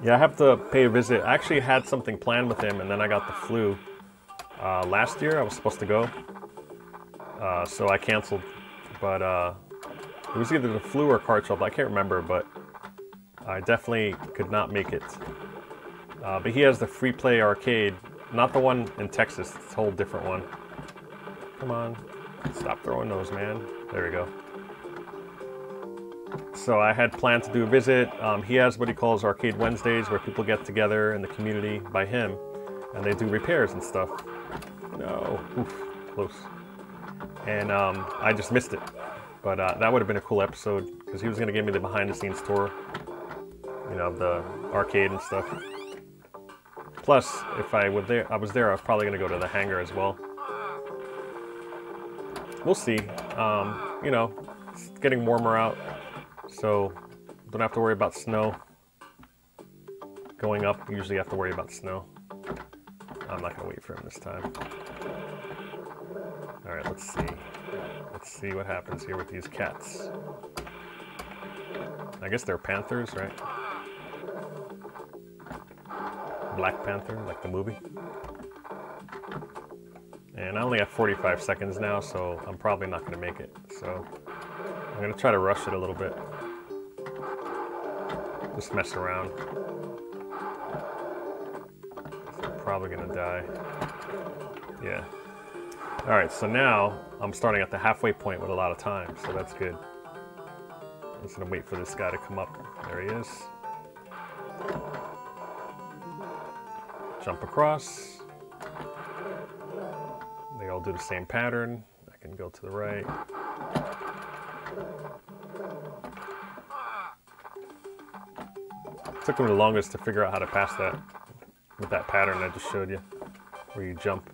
Yeah, I have to pay a visit. I actually had something planned with him, and then I got the flu. Last year, I was supposed to go. So I canceled, but it was either the flu or card trouble. I can't remember, but I definitely could not make it. But he has the free play arcade, not the one in Texas. It's a whole different one. Come on, stop throwing those, man. There we go. So I had planned to do a visit. He has what he calls Arcade Wednesdays, where people get together in the community by him, and they do repairs and stuff. No, oof, close. And I just missed it. But that would have been a cool episode, because he was going to give me the behind-the-scenes tour, you know, of the arcade and stuff. Plus, if I was there, I was probably going to go to the hangar as well. We'll see. You know, it's getting warmer out, so don't have to worry about snow. Going up, you usually have to worry about snow. I'm not going to wait for him this time. All right, let's see. Let's see what happens here with these cats. I guess they're panthers, right? Black Panther, like the movie. And I only have 45 seconds now, so I'm probably not going to make it. So I'm going to try to rush it a little bit. Just mess around. I'm probably going to die. Yeah. All right, so now I'm starting at the halfway point with a lot of time, so that's good. I'm just gonna wait for this guy to come up. There he is. Jump across. They all do the same pattern. I can go to the right. It took me the longest to figure out how to pass that with that pattern I just showed you, where you jump.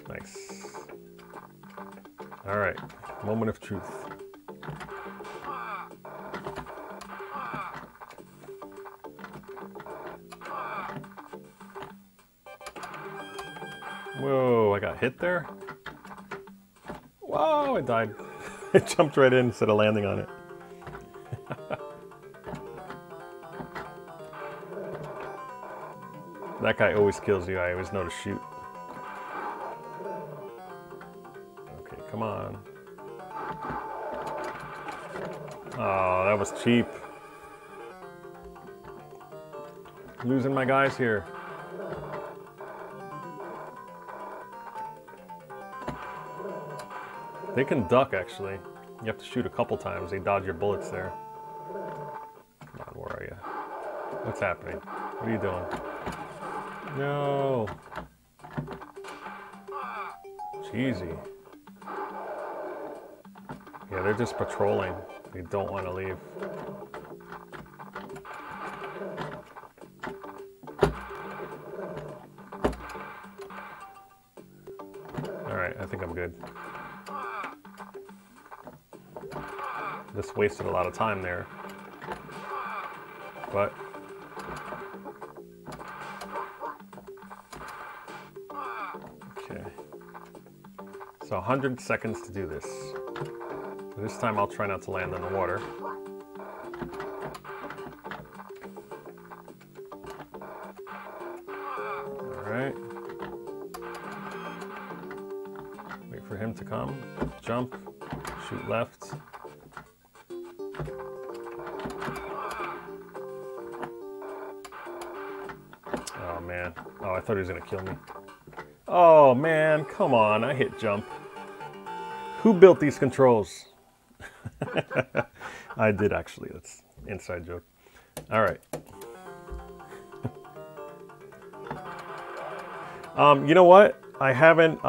Nice. All right, moment of truth. Whoa, I got hit there? Whoa, I died. It jumped right in instead of landing on it. That guy always kills you. I always know to shoot. Okay, come on. Oh, that was cheap. Losing my guys here. They can duck, actually. You have to shoot a couple times. They dodge your bullets there. Come on, where are you? What's happening? What are you doing? No. Jeezy. Yeah, they're just patrolling. They don't want to leave. Alright, I think I'm good. Just wasted a lot of time there. But okay. So 100 seconds to do this. So this time I'll try not to land on the water. Alright. for him to come. Jump, shoot left. Oh man. Oh, I thought he was gonna kill me. Oh man, come on, I hit jump. Who built these controls? I did actually, that's an inside joke. All right. You know what? I haven't,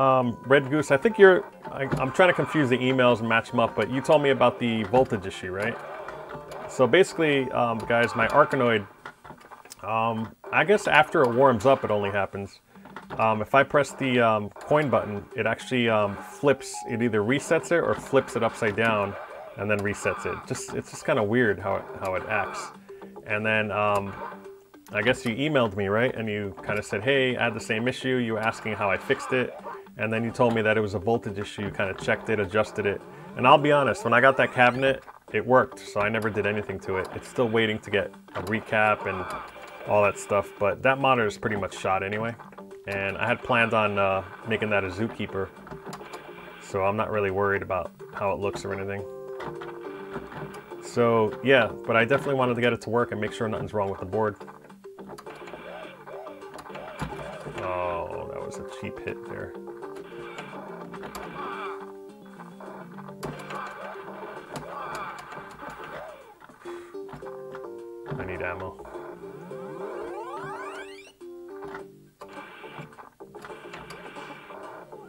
Red Goose, I think I'm trying to confuse the emails and match them up, but you told me about the voltage issue, right? So basically, guys, my Arkanoid, I guess after it warms up, it only happens. If I press the coin button, it actually flips, it either resets it or flips it upside down and then resets it. It's just kind of weird how it acts. And then I guess you emailed me, right? And you kind of said, hey, I had the same issue. You were asking how I fixed it. And then you told me that it was a voltage issue. You kind of checked it, adjusted it. And I'll be honest, when I got that cabinet, it worked. So I never did anything to it. It's still waiting to get a recap and all that stuff. But that monitor is pretty much shot anyway. And I had planned on making that a zookeeper. So I'm not really worried about how it looks or anything. So yeah, but I definitely wanted to get it to work and make sure nothing's wrong with the board. Oh, that was a cheap hit there. I need ammo.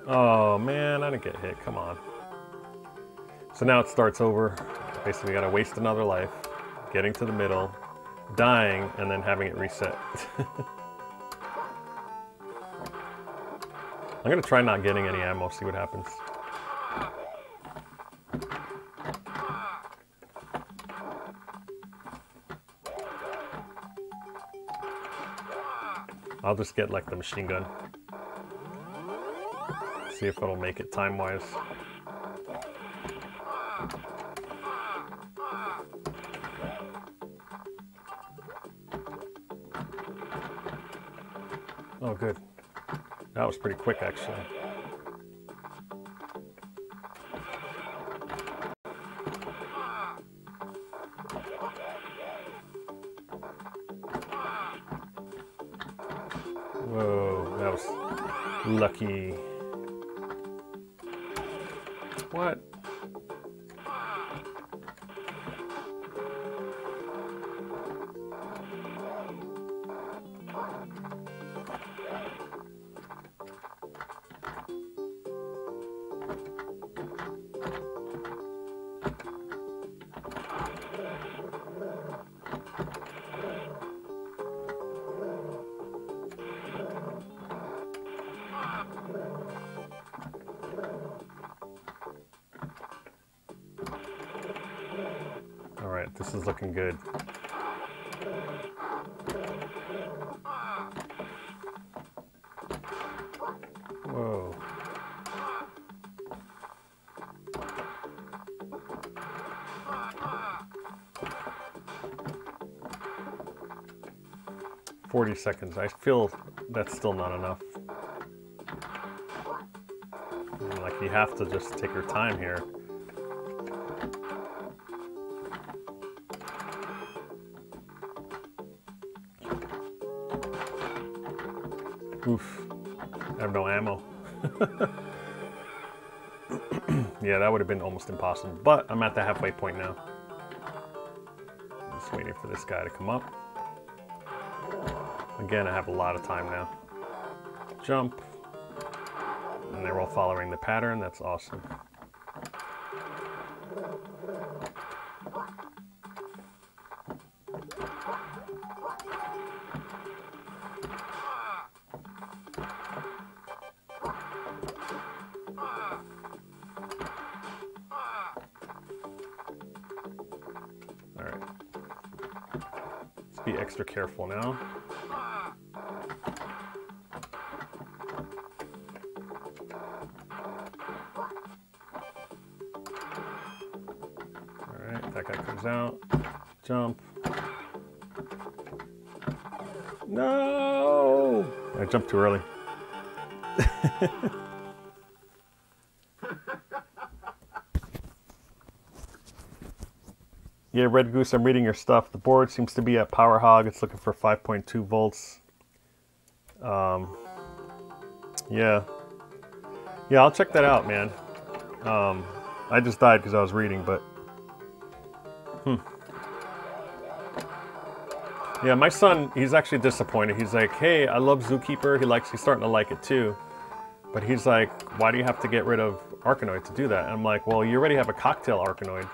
Oh man, I didn't get hit, come on. So now it starts over. Basically gotta waste another life, getting to the middle, dying, and then having it reset. I'm gonna try not getting any ammo, see what happens. I'll just get like the machine gun. See if it'll make it time-wise. Oh, good. That was pretty quick, actually. Whoa, that was lucky. What? All right, this is looking good. Whoa. "40 seconds. I feel that's still not enough. I mean, like, you have to just take your time here. Oof. I have no ammo. Yeah, that would have been almost impossible, but I'm at the halfway point now. Just waiting for this guy to come up. Again, I have a lot of time now. Jump. And they're all following the pattern. That's awesome. All right. Let's be extra careful now. That guy comes out. Jump. No! I jumped too early. Yeah, Red Goose, I'm reading your stuff. The board seems to be at Power Hog. It's looking for 5.2 volts. Yeah. Yeah, I'll check that out, man. I just died because I was reading, but... Yeah, my son, he's actually disappointed. He's like, hey, I love Zookeeper. He's starting to like it too. But he's like, why do you have to get rid of Arkanoid to do that? And I'm like, well, you already have a cocktail Arkanoid.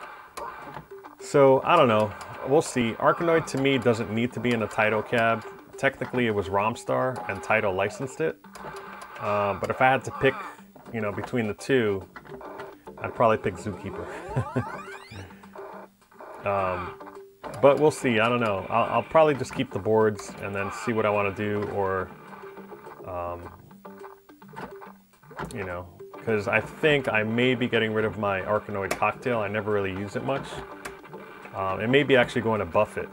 So, I don't know. We'll see. Arkanoid to me doesn't need to be in a Taito cab. Technically, it was Romstar and Taito licensed it. But if I had to pick, you know, between the two, I'd probably pick Zookeeper. But we'll see. I don't know. I'll probably just keep the boards and then see what I want to do, or, you know, because I think I may be getting rid of my Arkanoid cocktail. I never really use it much. It may be actually going to Buffett.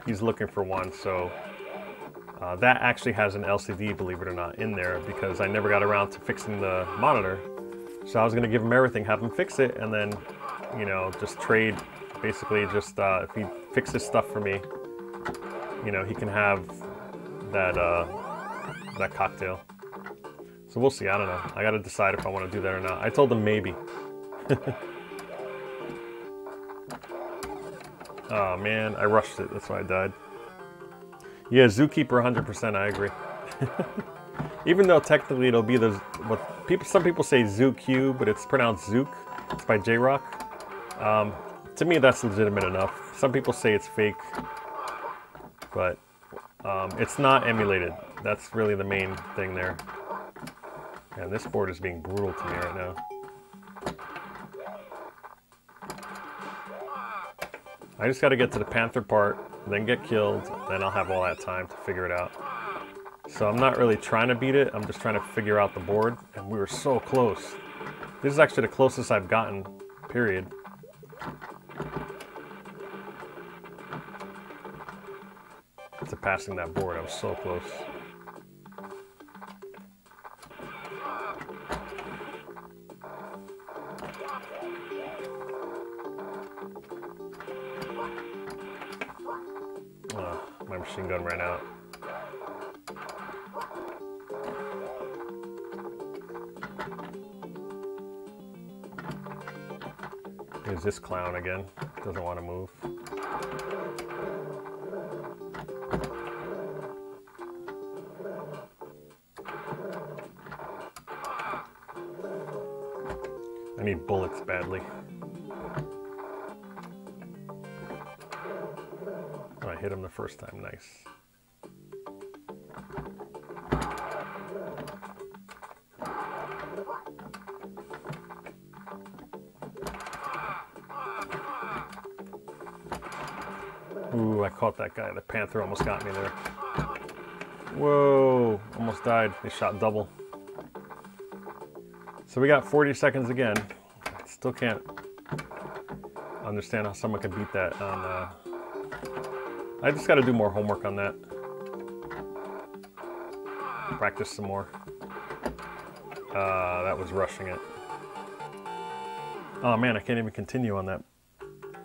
He's looking for one, so that actually has an LCD, believe it or not, in there, because I never got around to fixing the monitor. So I was going to give him everything, have him fix it, and then, you know, just trade. Basically, just if he fixes stuff for me, you know, he can have that that cocktail. So we'll see. I don't know. I got to decide if I want to do that or not. I told him maybe. Oh man, I rushed it. That's why I died. Yeah, Zookeeper, 100%. I agree. Even though technically it'll be those some people say ZooQ, but it's pronounced Zook. It's by J-Rock. To me, that's legitimate enough. Some people say it's fake, but it's not emulated. That's really the main thing there. And this board is being brutal to me right now. I just got to get to the Panther part, then get killed, then I'll have all that time to figure it out. So I'm not really trying to beat it, I'm just trying to figure out the board, and we were so close. This is actually the closest I've gotten, period. To passing that board, I was so close. My machine gun ran out. Here's this clown again. Doesn't want to move. I need bullets badly. Oh, I hit him the first time. Nice. Ooh, I caught that guy. The Panther almost got me there. Whoa, almost died. They shot double. So we got 40 seconds again. Still can't understand how someone can beat that on... I just got to do more homework on that. Practice some more. That was rushing it. Oh man, I can't even continue on that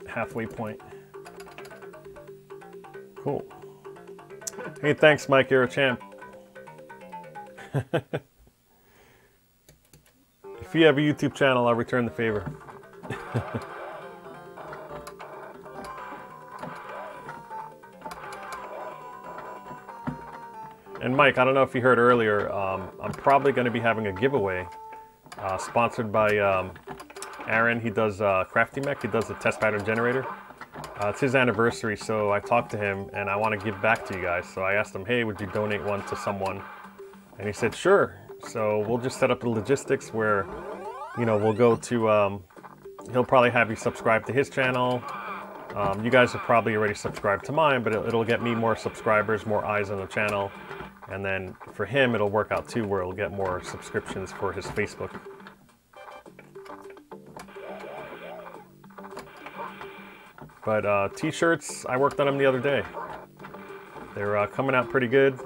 halfway point. Cool. Hey, thanks, Mike. You're a champ. If you have a YouTube channel, I'll return the favor. And Mike, I don't know if you heard earlier, I'm probably going to be having a giveaway sponsored by Aaron. He does Crafty Mech. He does the test pattern generator. It's his anniversary, so I talked to him and I want to give back to you guys. So I asked him, hey, would you donate one to someone? And he said, sure. So we'll just set up the logistics where, you know, we'll go to, he'll probably have you subscribe to his channel. You guys have probably already subscribed to mine, but it'll get me more subscribers, more eyes on the channel. And then for him, it'll work out too, where he'll get more subscriptions for his Facebook. But t-shirts, I worked on them the other day. They're coming out pretty good.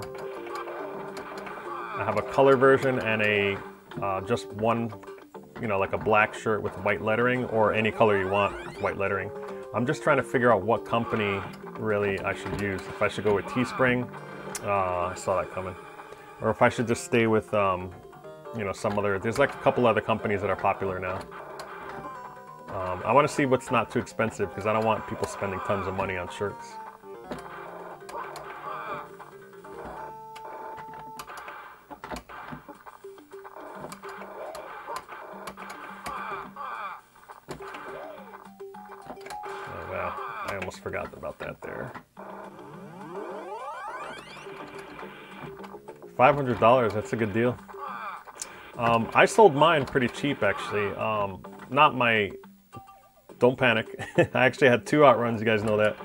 I have a color version and a just one, you know, like a black shirt with white lettering, or any color you want with white lettering. I'm just trying to figure out what company really I should use. If I should go with Teespring, I saw that coming, or if I should just stay with, you know, some other. There's like a couple other companies that are popular now. I want to see what's not too expensive because I don't want people spending tons of money on shirts. Oh wow, I almost forgot about that there. $500, that's a good deal. I sold mine pretty cheap actually. Not my... Don't panic. I actually had 2 outruns, you guys know that.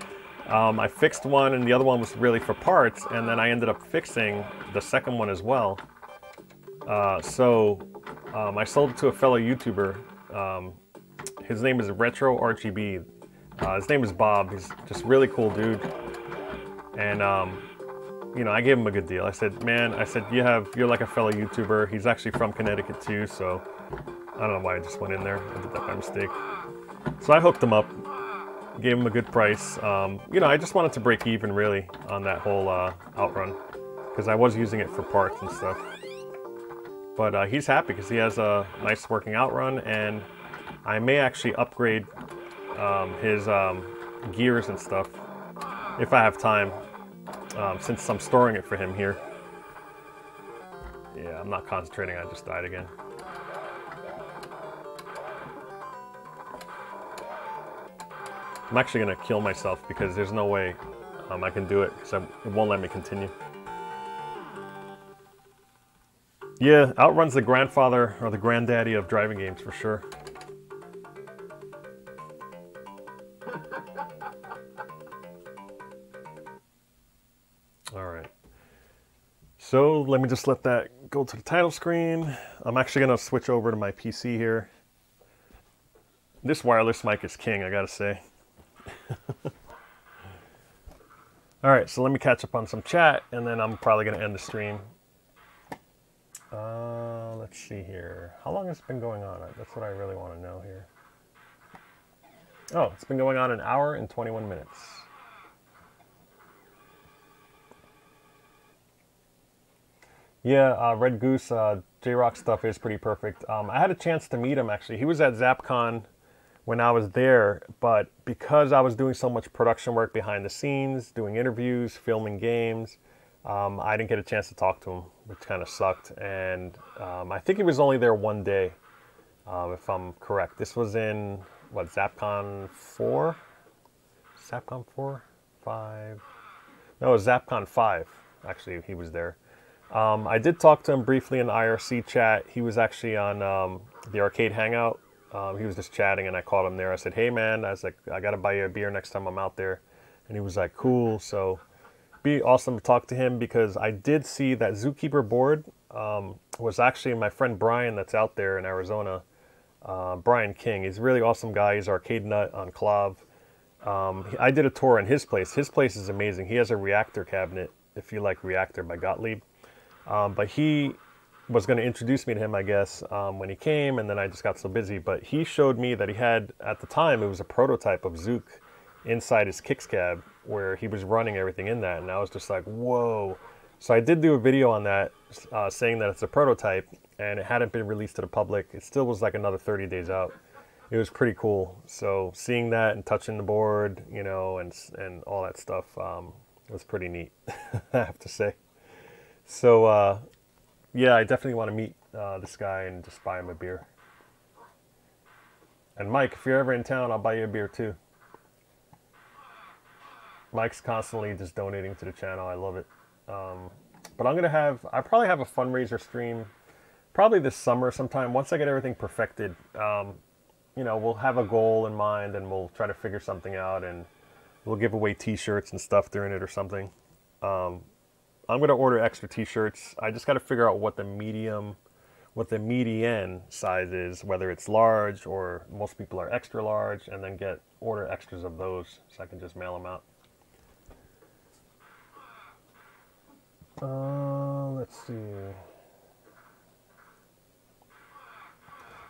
I fixed one and the other one was really for parts, and then I ended up fixing the second one as well. I sold it to a fellow YouTuber. His name is Retro RGB. His name is Bob. He's just a really cool dude. And you know, I gave him a good deal. I said, man, you're like a fellow YouTuber. He's actually from Connecticut too, so I don't know why I just went in there. I did that by mistake. So I hooked him up, gave him a good price. You know, I just wanted to break even really on that whole outrun because I was using it for parts and stuff. But he's happy because he has a nice working outrun, and I may actually upgrade his gears and stuff if I have time, since I'm storing it for him here. Yeah, I'm not concentrating, I just died again. I'm actually going to kill myself because there's no way I can do it because it won't let me continue. Yeah, Outrun's the grandfather or the granddaddy of driving games for sure. All right. So let me just let that go to the title screen. I'm actually going to switch over to my PC here. This wireless mic is king, I gotta say. Alright, so let me catch up on some chat, and then I'm probably going to end the stream. Let's see here. How long has it been going on? That's what I really want to know here. Oh, it's been going on 1 hour and 21 minutes. Yeah, Red Goose, J-Rock stuff is pretty perfect. I had a chance to meet him, actually. He was at ZapCon when I was there, but because I was doing so much production work behind the scenes, doing interviews, filming games, I didn't get a chance to talk to him, which kind of sucked. And I think he was only there 1 day, if I'm correct. This was in, what, ZapCon 4? ZapCon 4? 5? No, it was ZapCon 5, actually, he was there. I did talk to him briefly in the IRC chat. He was actually on the Arcade Hangout. He was just chatting, and I called him there. I said, hey, man, I was like, I got to buy you a beer next time I'm out there. And he was like, cool. So be awesome to talk to him, because I did see that Zookeeper board was actually my friend Brian that's out there in Arizona. Brian King. He's a really awesome guy. He's Arcade Nut on Clav. I did a tour in his place. His place is amazing. He has a Reactor cabinet, if you like Reactor by Gottlieb. But he was going to introduce me to him, I guess, when he came, and then I just got so busy. But he showed me that he had, at the time, it was a prototype of Zook inside his Kicks cab, where he was running everything in that, and I was just like, whoa. So I did do a video on that, saying that it's a prototype, and it hadn't been released to the public. It still was like another 30 days out. It was pretty cool. So seeing that and touching the board, you know, and all that stuff, was pretty neat, I have to say. So, yeah, I definitely want to meet this guy and just buy him a beer. And Mike, if you're ever in town, I'll buy you a beer too. Mike's constantly just donating to the channel. I love it. But I probably have a fundraiser stream probably this summer sometime. Once I get everything perfected, you know, we'll have a goal in mind, and we'll try to figure something out, and we'll give away t-shirts and stuff during it or something. I'm going to order extra t-shirts. I just got to figure out what the median size is, whether it's large or most people are extra large, and then order extras of those so I can just mail them out. Let's see.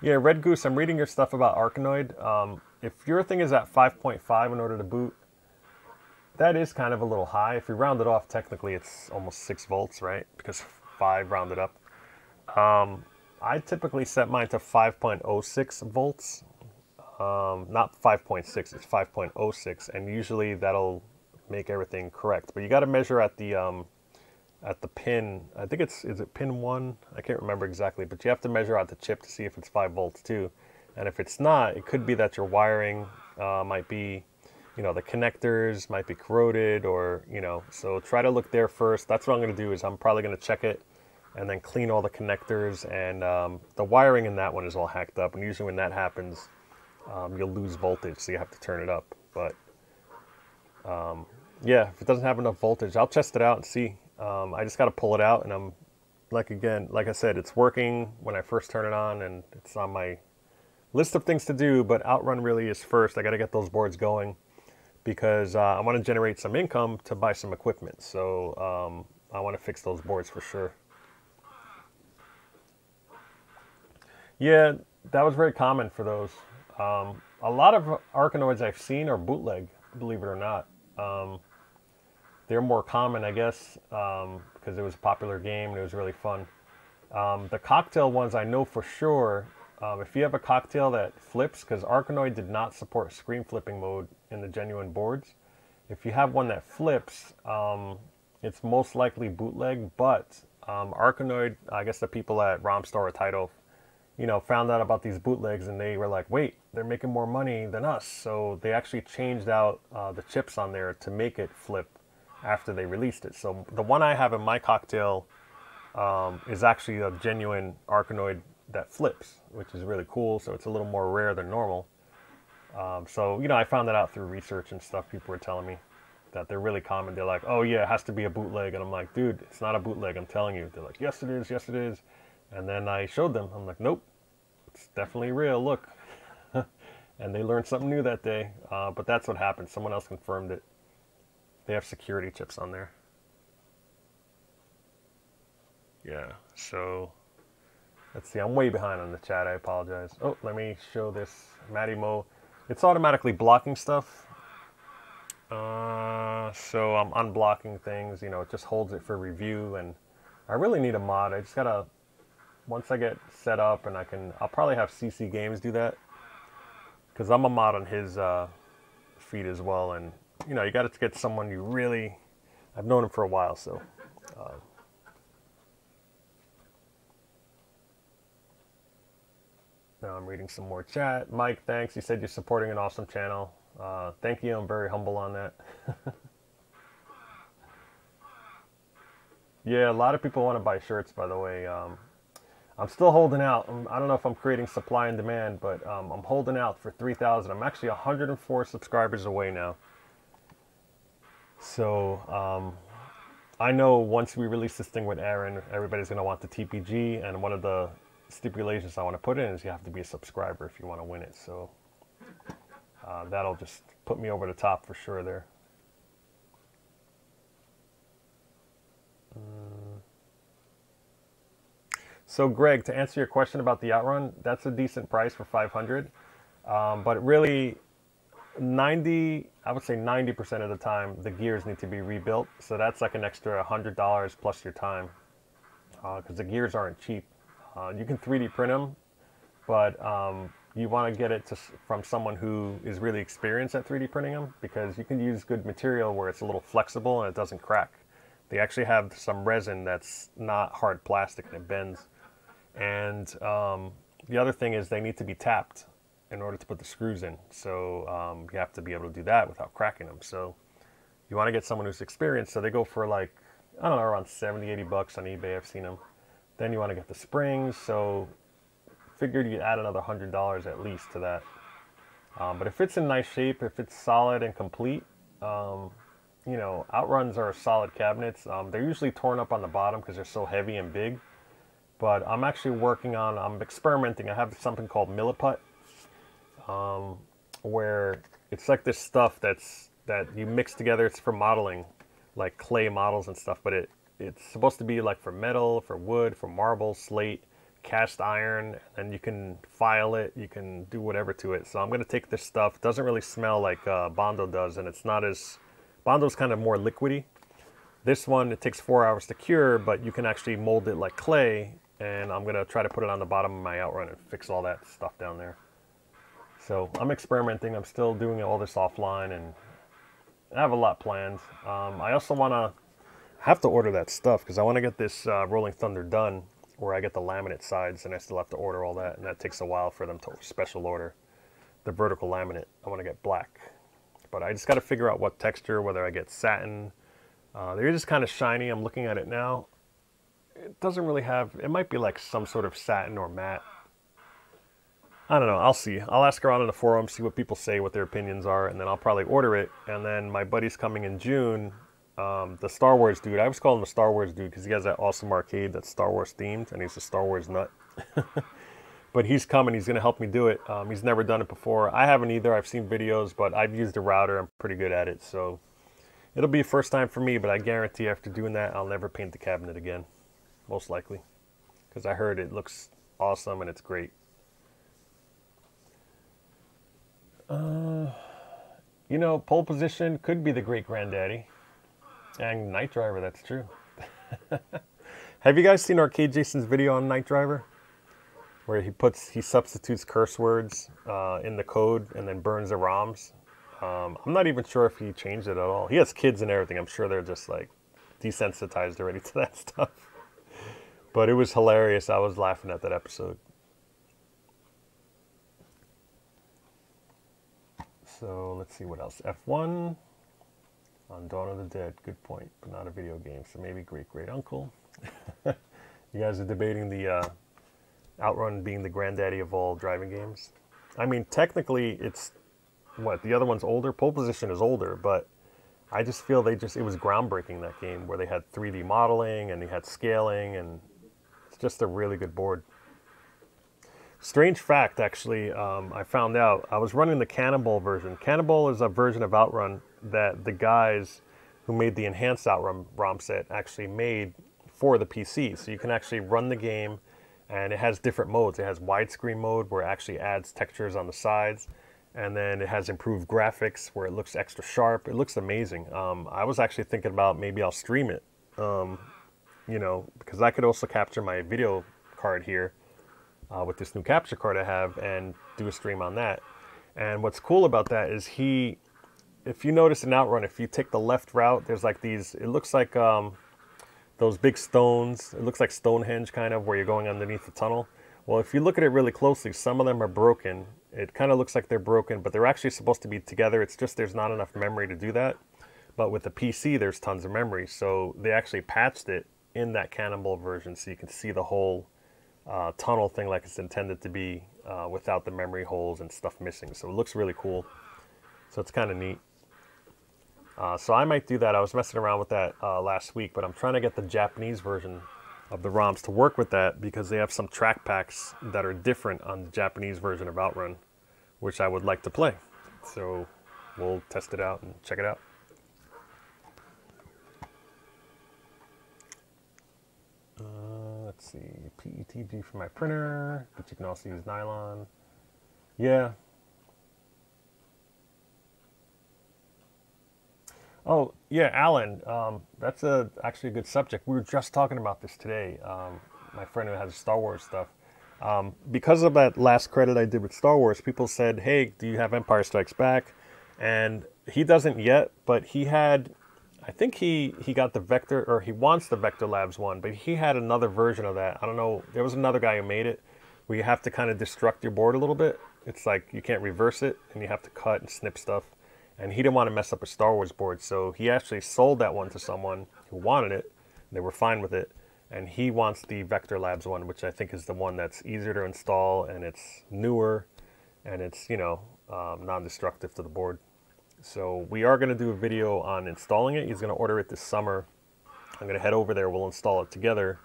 Yeah, Red Goose, I'm reading your stuff about Arkanoid. if your thing is at 5.5 in order to boot, that is kind of a little high. If you round it off, technically it's almost 6 volts, right? Because 5 rounded up. I typically set mine to 5.06 volts. Not 5.6, it's 5.06, and usually that'll make everything correct. But you got to measure at the pin. I think is it pin 1? I can't remember exactly, but you have to measure out the chip to see if it's 5 volts too. And if it's not, it could be that your wiring might be, you know, the connectors might be corroded, or, you know, so try to look there first. That's what I'm going to do, is I'm probably going to check it and then clean all the connectors, and the wiring in that one is all hacked up, and usually when that happens, you'll lose voltage, so you have to turn it up. But yeah, if it doesn't have enough voltage, I'll test it out and see. I just got to pull it out, and I'm like I said, it's working when I first turn it on, and it's on my list of things to do, but Outrun really is first. I got to get those boards going because I want to generate some income to buy some equipment. So I want to fix those boards for sure. Yeah, that was very common for those. A lot of Arkanoids I've seen are bootleg, believe it or not. They're more common, I guess, because it was a popular game and it was really fun. The cocktail ones I know for sure, if you have a cocktail that flips, because Arkanoid did not support screen flipping mode in the genuine boards. If you have one that flips, it's most likely bootleg, but Arkanoid, I guess the people at ROMstar or Title, you know, found out about these bootlegs, and they were like, wait, they're making more money than us. So they actually changed out the chips on there to make it flip after they released it. So the one I have in my cocktail is actually a genuine Arkanoid that flips, which is really cool. So it's a little more rare than normal. So, you know, I found that out through research and stuff. People were telling me that they're really common. They're like, oh yeah, it has to be a bootleg. And I'm like, dude, it's not a bootleg, I'm telling you. They're like, yes it is, yes it is. And then I showed them. I'm like, nope, it's definitely real, look. And they learned something new that day. But that's what happened. Someone else confirmed it. They have security chips on there. Yeah, so let's see. I'm way behind on the chat. I apologize. Oh, let me show this. Matty Mo. It's automatically blocking stuff. So I'm unblocking things. You know, it just holds it for review. And I really need a mod. I just gotta, once I get set up and I'll probably have CC Games do that. Because I'm a mod on his feed as well. And, you know, you got to get someone you really, I've known him for a while, so. Now I'm reading some more chat. Mike, thanks. You said you're supporting an awesome channel. Thank you. I'm very humble on that. Yeah, a lot of people want to buy shirts, by the way. I'm still holding out. I don't know if I'm creating supply and demand, but I'm holding out for 3,000. I'm actually 104 subscribers away now. So I know once we release this thing with Aaron, everybody's going to want the TPG, and one of the stipulations I want to put in is you have to be a subscriber if you want to win it. So that'll just put me over the top for sure there. So Greg, to answer your question about the Outrun, that's a decent price for 500. But really, I would say 90% of the time, the gears need to be rebuilt. So that's like an extra $100 plus your time, because the gears aren't cheap. You can 3D print them, but you want to get it from someone who is really experienced at 3D printing them, because you can use good material where it's a little flexible and it doesn't crack. They actually have some resin that's not hard plastic and it bends. And the other thing is they need to be tapped in order to put the screws in. So you have to be able to do that without cracking them. So you want to get someone who's experienced. So they go for like, I don't know, around 70, 80 bucks on eBay. I've seen them. Then you want to get the springs. So figured you add another $100 at least to that. But if it's in nice shape, if it's solid and complete, you know, Outruns are solid cabinets. They're usually torn up on the bottom because they're so heavy and big. But I'm actually I'm experimenting. I have something called Milliput, where it's like this stuff that you mix together. It's for modeling, like clay models and stuff. But it's supposed to be like for metal, for wood, for marble, slate, cast iron, and you can file it, you can do whatever to it. So I'm going to take this stuff. It doesn't really smell like Bondo does, and it's not as, Bondo's kind of more liquidy. This one, it takes 4 hours to cure, but you can actually mold it like clay, and I'm going to try to put it on the bottom of my Outrun and fix all that stuff down there. So I'm experimenting. I'm still doing all this offline, and I have a lot planned. I also want to have to order that stuff because I want to get this Rolling Thunder done, where I get the laminate sides, and I still have to order all that, and that takes a while for them to special order the vertical laminate. I want to get black, but I just got to figure out what texture, whether I get satin. They're just kind of shiny. I'm looking at it now. It doesn't really have, it might be like some sort of satin or matte. I don't know. I'll see. I'll ask around in the forum, see what people say, what their opinions are, and then I'll probably order it. And then my buddy's coming in June, the Star Wars dude. I always call him the Star Wars dude because he has that awesome arcade that's Star Wars themed, and he's a Star Wars nut. But he's coming. He's going to help me do it. He's never done it before. I haven't either. I've seen videos, but I've used a router. I'm pretty good at it. So it'll be a first time for me, but I guarantee after doing that, I'll never paint the cabinet again. Most likely. Because I heard it looks awesome and it's great. You know, pole position could be the great granddaddy. And Night Driver, that's true. Have you guys seen Arcade Jason's video on Night Driver? Where he substitutes curse words in the code and then burns the ROMs. I'm not even sure if he changed it at all. He has kids and everything. I'm sure they're just like desensitized already to that stuff. But it was hilarious. I was laughing at that episode. So let's see what else. F1 on Dawn of the Dead. Good point, but not a video game. So maybe Great Great Uncle. You guys are debating the Outrun being the granddaddy of all driving games. I mean, technically, it's what the other one's older. Pole Position is older, but I just feel it was groundbreaking, that game, where they had 3D modeling and they had scaling, and it's just a really good board. Strange fact, actually, I found out. I was running the Cannonball version. Cannonball is a version of Outrun that the guys who made the enhanced Outrun ROM set actually made for the PC. So you can actually run the game, and it has different modes. It has widescreen mode, where it actually adds textures on the sides. And then it has improved graphics, where it looks extra sharp. It looks amazing. I was actually thinking about maybe I'll stream it, you know, because I could also capture my video card here with this new capture card I have and do a stream on that. And what's cool about that is if you notice in Outrun, if you take the left route, there's like these, it looks like those big stones. It looks like Stonehenge kind of, where you're going underneath the tunnel. Well, if you look at it really closely, some of them are broken. It kind of looks like they're broken, but they're actually supposed to be together. It's just there's not enough memory to do that. But with the PC, there's tons of memory. So they actually patched it in that Cannonball version so you can see the whole tunnel thing like it's intended to be without the memory holes and stuff missing. So it looks really cool. So it's kind of neat. So I might do that. I was messing around with that last week, but I'm trying to get the Japanese version of the ROMs to work with that, because they have some track packs that are different on the Japanese version of Outrun, which I would like to play. So we'll test it out and check it out. Let's see, PETG for my printer, but you can also use nylon. Yeah. Oh, yeah, Alan, that's actually a good subject. We were just talking about this today, my friend who has Star Wars stuff. Because of that last credit I did with Star Wars, people said, hey, do you have Empire Strikes Back? And he doesn't yet, but he had, I think he got the Vector, or he wants the Vector Labs one, but he had another version of that. I don't know, there was another guy who made it, where you have to kind of destruct your board a little bit. It's like you can't reverse it, and you have to cut and snip stuff. And he didn't want to mess up a Star Wars board, so he actually sold that one to someone who wanted it. They were fine with it. And he wants the Vector Labs one, which I think is the one that's easier to install, and it's newer, and it's, you know, non-destructive to the board. So we are going to do a video on installing it. He's going to order it this summer. I'm going to head over there. We'll install it together,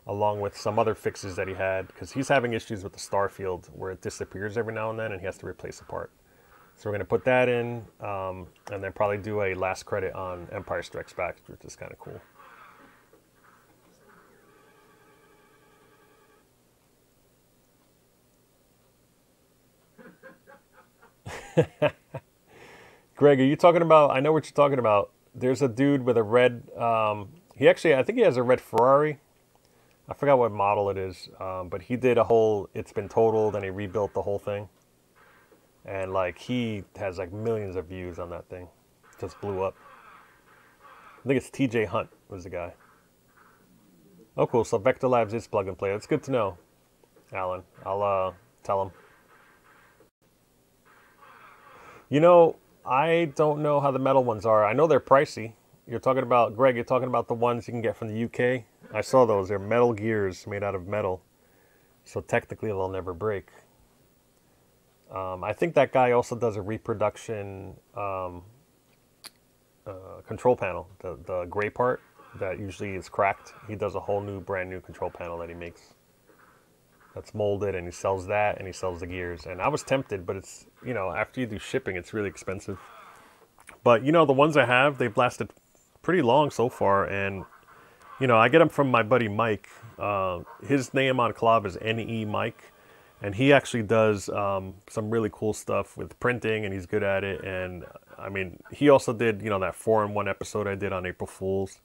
along with some other fixes that he had, because he's having issues with the Starfield, where it disappears every now and then, and he has to replace a part. So we're going to put that in, and then probably do a last credit on Empire Strikes Back, which is kind of cool. Greg, are you talking about? I know what you're talking about. There's a dude with a red. He actually, I think he has a red Ferrari. I forgot what model it is, but he did a whole. It's been totaled, and he rebuilt the whole thing. And like he has like millions of views on that thing. Just blew up. I think it's TJ Hunt was the guy. Oh, cool. So Vector Labs is plug and play. That's good to know, Alan. I'll tell him. You know, I don't know how the metal ones are. I know they're pricey. You're talking about, Greg, you're talking about the ones you can get from the UK? I saw those. They're metal gears made out of metal. So technically they'll never break. I think that guy also does a reproduction control panel. The gray part that usually is cracked. He does a whole new, brand new control panel that he makes. That's molded, and he sells that, and he sells the gears. And I was tempted, but it's, you know, after you do shipping, it's really expensive. But, you know, the ones I have, they've lasted pretty long so far. And, you know, I get them from my buddy Mike. His name on Club is NE Mike. And he actually does some really cool stuff with printing, and he's good at it. And, I mean, he also did, you know, that 4-in-1 episode I did on April Fool's.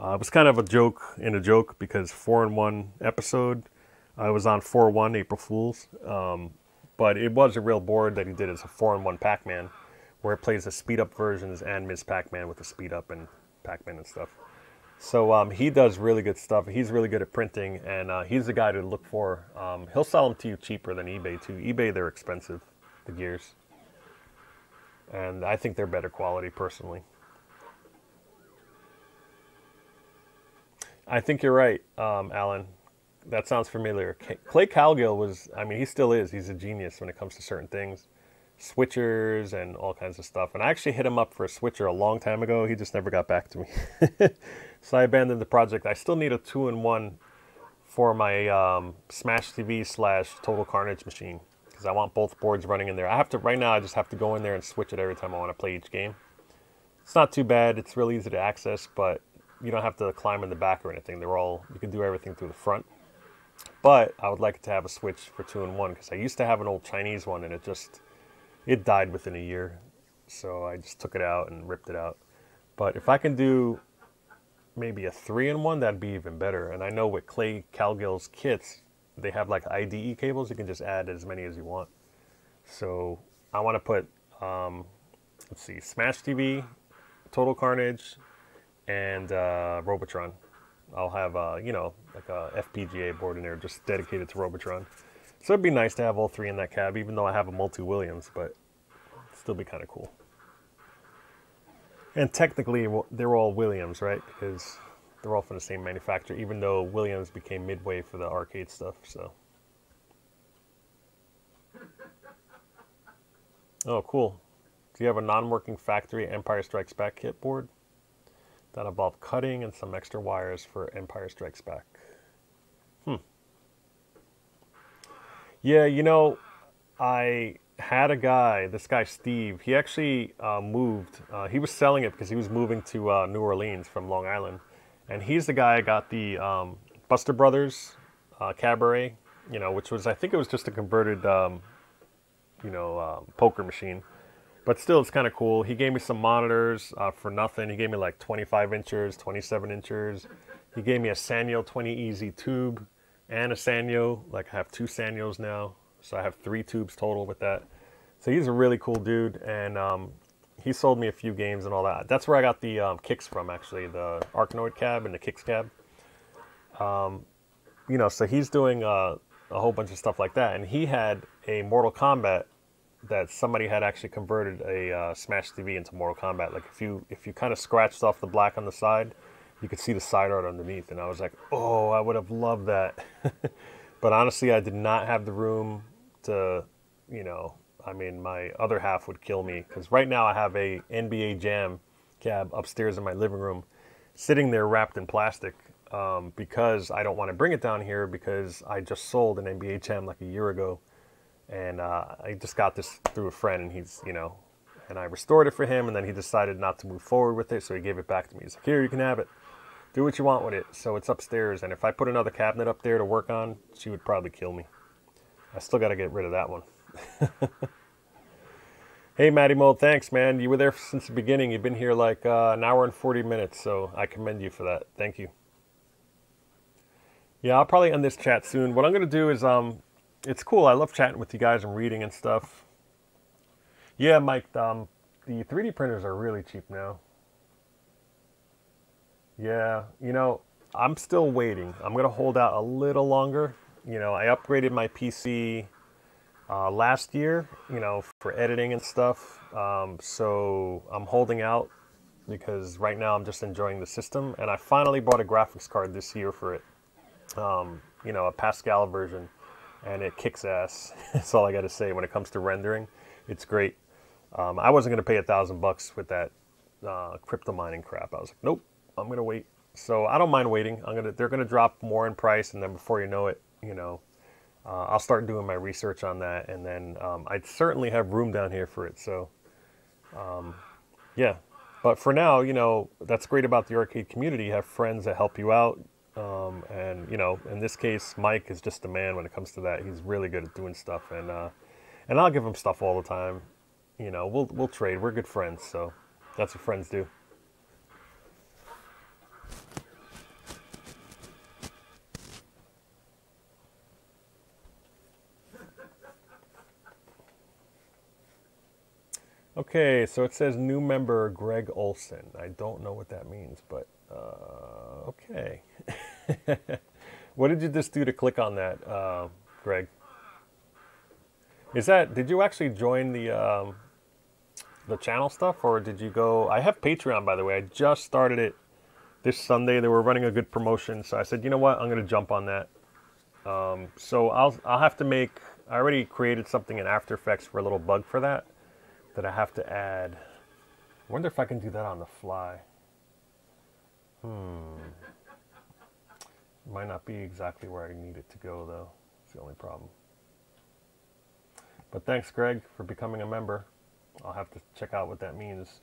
It was kind of a joke in a joke because 4-in-1 episode, I was on 4-1 April Fool's. But it was a real board that he did as a 4-in-1 Pac-Man, where it plays the speed-up versions and Ms. Pac-Man with the speed-up and Pac-Man and stuff. So he does really good stuff. He's really good at printing, and he's the guy to look for. He'll sell them to you cheaper than eBay, too. eBay, they're expensive, the gears. And I think they're better quality, personally. I think you're right, Alan. That sounds familiar. Clay Calgill was, I mean, he still is. He's a genius when it comes to certain things. Switchers and all kinds of stuff. And I actually hit him up for a switcher a long time ago. He just never got back to me. So I abandoned the project. I still need a 2-in-1 for my Smash TV / Total Carnage machine, because I want both boards running in there. I have to, right now, I just have to go in there and switch it every time I want to play each game. It's not too bad. It's really easy to access, but you don't have to climb in the back or anything. They're all, you can do everything through the front. But I would like to have a switch for 2-in-1, because I used to have an old Chinese one, and it died within a year. So I just took it out and ripped it out. But if I can do maybe a 3-in-1, that'd be even better. And I know with Clay Calgill's kits, they have like IDE cables. You can just add as many as you want. So I want to put, let's see, Smash TV, Total Carnage, and Robotron. I'll have, you know, like a FPGA board in there just dedicated to Robotron. So it'd be nice to have all three in that cab, even though I have a multi-Williams, but it'd still be kind of cool. And technically, they're all Williams, right? Because they're all from the same manufacturer, even though Williams became Midway for the arcade stuff, so. Oh, cool. Do you have a non-working factory Empire Strikes Back kit board that involved cutting and some extra wires for Empire Strikes Back? Yeah, you know, I had a guy, this guy Steve, he actually moved. He was selling it because he was moving to New Orleans from Long Island. And he's the guy I got the Buster Brothers Cabaret, you know, which was, I think it was just a converted, you know, poker machine. But still, it's kind of cool. He gave me some monitors for nothing. He gave me like 25 inches, 27 inches. He gave me a Sanyo 20EZ tube and a Sanyo. Like I have 2 Sanyos now. So I have 3 tubes total with that. So he's a really cool dude. And he sold me a few games and all that. That's where I got the kicks from, actually. The Arkanoid cab and the kicks cab. You know, so he's doing a whole bunch of stuff like that. And he had a Mortal Kombat that somebody had actually converted a Smash TV into Mortal Kombat. Like if you kind of scratched off the black on the side, you could see the side art underneath. And I was like, oh, I would have loved that. But honestly, I did not have the room to, you know, I mean, my other half would kill me. Because right now I have a NBA Jam cab upstairs in my living room, sitting there wrapped in plastic, because I don't want to bring it down here, because I just sold an NBA Jam like a year ago. And I just got this through a friend, and he's, you know, and I restored it for him, and then he decided not to move forward with it, so he gave it back to me. He's like, here, you can have it. Do what you want with it. So it's upstairs, and if I put another cabinet up there to work on, she would probably kill me. I still got to get rid of that one. Hey, Matty Mo, thanks, man. You were there since the beginning. You've been here like an hour and 40 minutes, so I commend you for that. Thank you. Yeah, I'll probably end this chat soon. What I'm gonna do is, it's cool. I love chatting with you guys and reading and stuff. Yeah, Mike, the 3D printers are really cheap now. Yeah, I'm still waiting. I'm gonna hold out a little longer. I upgraded my PC last year, for editing and stuff. So I'm holding out because right now I'm just enjoying the system. And I finally bought a graphics card this year for it, a Pascal version, and it kicks ass. That's all I got to say when it comes to rendering. It's great. I wasn't going to pay $1,000 with that crypto mining crap. I was like, nope, I'm going to wait. So I don't mind waiting. They're gonna drop more in price, and then before you know it, I'll start doing my research on that, and then I certainly have room down here for it. So, yeah. But for now, that's great about the arcade community. You have friends that help you out, and in this case, Mike is just the man when it comes to that. He's really good at doing stuff, and I'll give him stuff all the time. We'll trade. We're good friends, so that's what friends do. Okay, so it says new member Greg Olson. I don't know what that means, but okay. What did you just do to click on that, Greg? Did you actually join the channel stuff, or did you go? I have Patreon, by the way. I just started it this Sunday. They were running a good promotion, so I said, you know what, I'm going to jump on that. So I'll have to make. I already created something in After Effects for a little bug for that I have to add. I wonder if I can do that on the fly. Might not be exactly where I need it to go, though. It's the only problem. But thanks, Greg, for becoming a member. I'll have to check out what that means.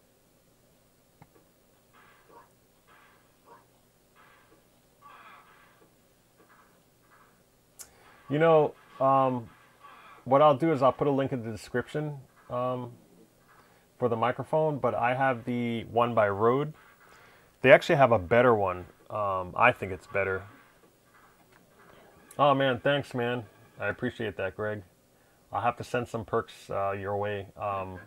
What I'll do is I'll put a link in the description for the microphone, but I have the one by Rode. They actually have a better one. I think it's better. Oh man, thanks man. I appreciate that, Greg. I'll have to send some perks your way. I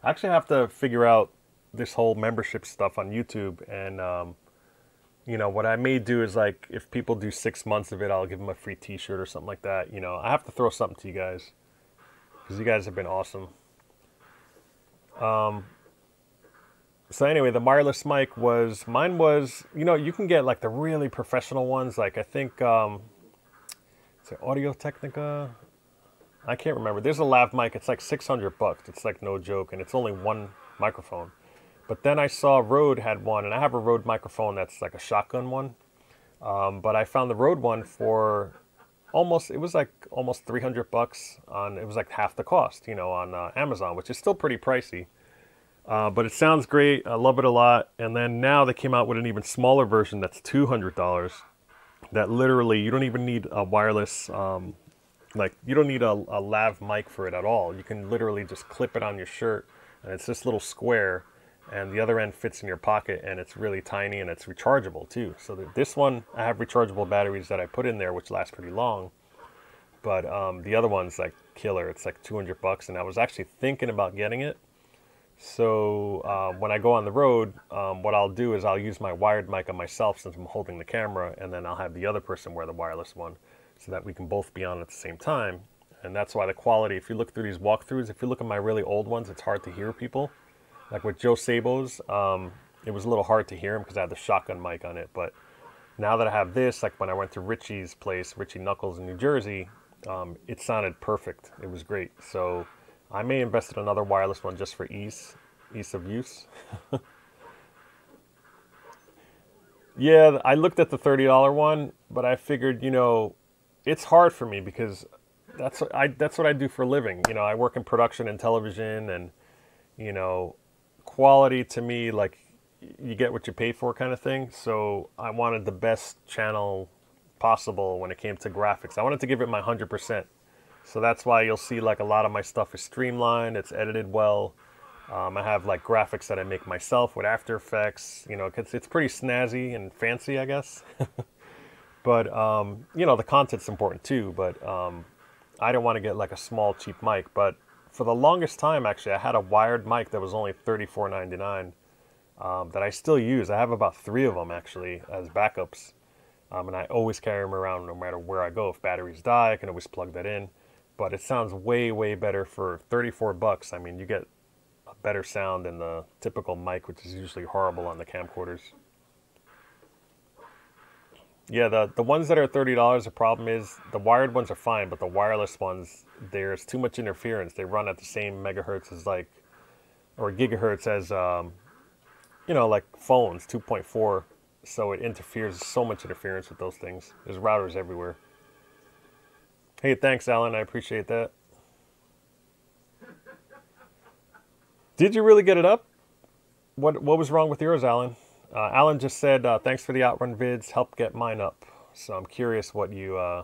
actually have to figure out this whole membership stuff on YouTube, and what I may do is, like, if people do 6 months of it, I'll give them a free t-shirt or something like that. I have to throw something to you guys because you guys have been awesome. So anyway, the wireless mic mine was, you can get like the really professional ones. Like I think, it's Audio Technica. I can't remember. There's a lav mic. It's like $600. It's like no joke. And it's only one microphone. But then I saw Rode had one, and I have a Rode microphone that's like a shotgun one. But I found the Rode one for it was like almost $300 it was like half the cost, on Amazon, which is still pretty pricey. But it sounds great. I love it a lot. And then now they came out with an even smaller version that's $200. That literally, you don't even need a wireless, you don't need a lav mic for it at all. You can literally just clip it on your shirt, and it's this little square, and the other end fits in your pocket, and it's really tiny, and it's rechargeable too. So this one, I have rechargeable batteries that I put in there, which last pretty long. But the other one's like killer. It's like $200, and I was actually thinking about getting it. So when I go on the road, what I'll do is I'll use my wired mic on myself since I'm holding the camera, and then I'll have the other person wear the wireless one so that we can both be on at the same time. And that's why the quality, if you look through these walkthroughs, if you look at my really old ones, it's hard to hear people. Like with Joe Sabo's, it was a little hard to hear him because I had the shotgun mic on it. But now that I have this, like when I went to Richie's place, Richie Knuckles in New Jersey, it sounded perfect. It was great. So I may invest in another wireless one just for ease of use. Yeah, I looked at the $30 one, but I figured, it's hard for me because that's what I do for a living. I work in production and television, and quality to me, like, you get what you pay for kind of thing. So I wanted the best channel possible when it came to graphics. I wanted to give it my 100%. So that's why you'll see like a lot of my stuff is streamlined, it's edited well. I have like graphics that I make myself with After Effects. You know, it's pretty snazzy and fancy, I guess. But, you know, the content's important too. But I don't want to get like a small, cheap mic. But for the longest time, actually, I had a wired mic that was only $34.99 that I still use. I have about 3 of them, actually, as backups. And I always carry them around no matter where I go. If batteries die, I can always plug that in. But it sounds way, way better for 34 bucks. I mean, you get a better sound than the typical mic, which is usually horrible on the camcorders. Yeah, the ones that are $30, the problem is the wired ones are fine, but the wireless ones, there's too much interference. They run at the same megahertz as like, or gigahertz as, you know, like phones, 2.4. So it interferes, so much interference with those things. There's routers everywhere. Hey, thanks, Alan. I appreciate that. Did you really get it up? What was wrong with yours, Alan? Alan just said, thanks for the Outrun vids. Help get mine up. So I'm curious what you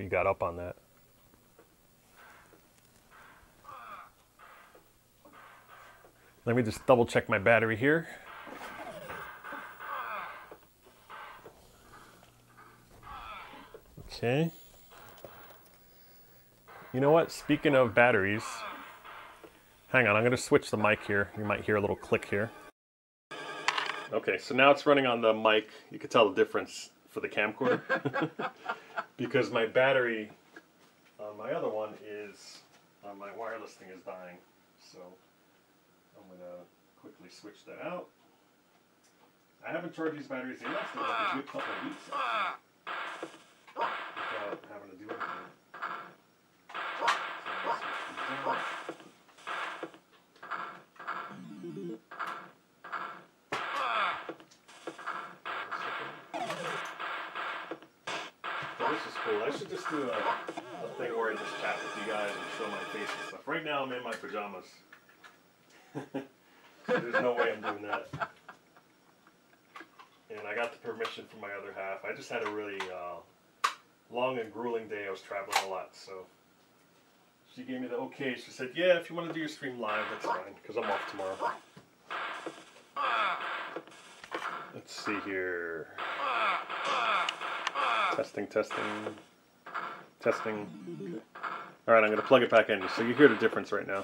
got up on that. Let me just double check my battery here. Okay. You know what? Speaking of batteries, hang on, I'm going to switch the mic here. You might hear a little click here. Okay, so now it's running on the mic. You can tell the difference for the camcorder. Because my battery on my other one is, my wireless thing is dying. So I'm going to quickly switch that out. I haven't charged these batteries in less than like a good couple of weeks actually, without having to do anything. This is cool. I should just do a thing where I just chat with you guys and show my face and stuff. Right now I'm in my pajamas. So there's no way I'm doing that. And I got the permission from my other half. I just had a really long and grueling day. I was traveling a lot, so she gave me the okay. She said, yeah, if you want to do your stream live, that's fine, because I'm off tomorrow. Let's see here. Testing, testing, testing. All right, I'm going to plug it back in, so you hear the difference right now.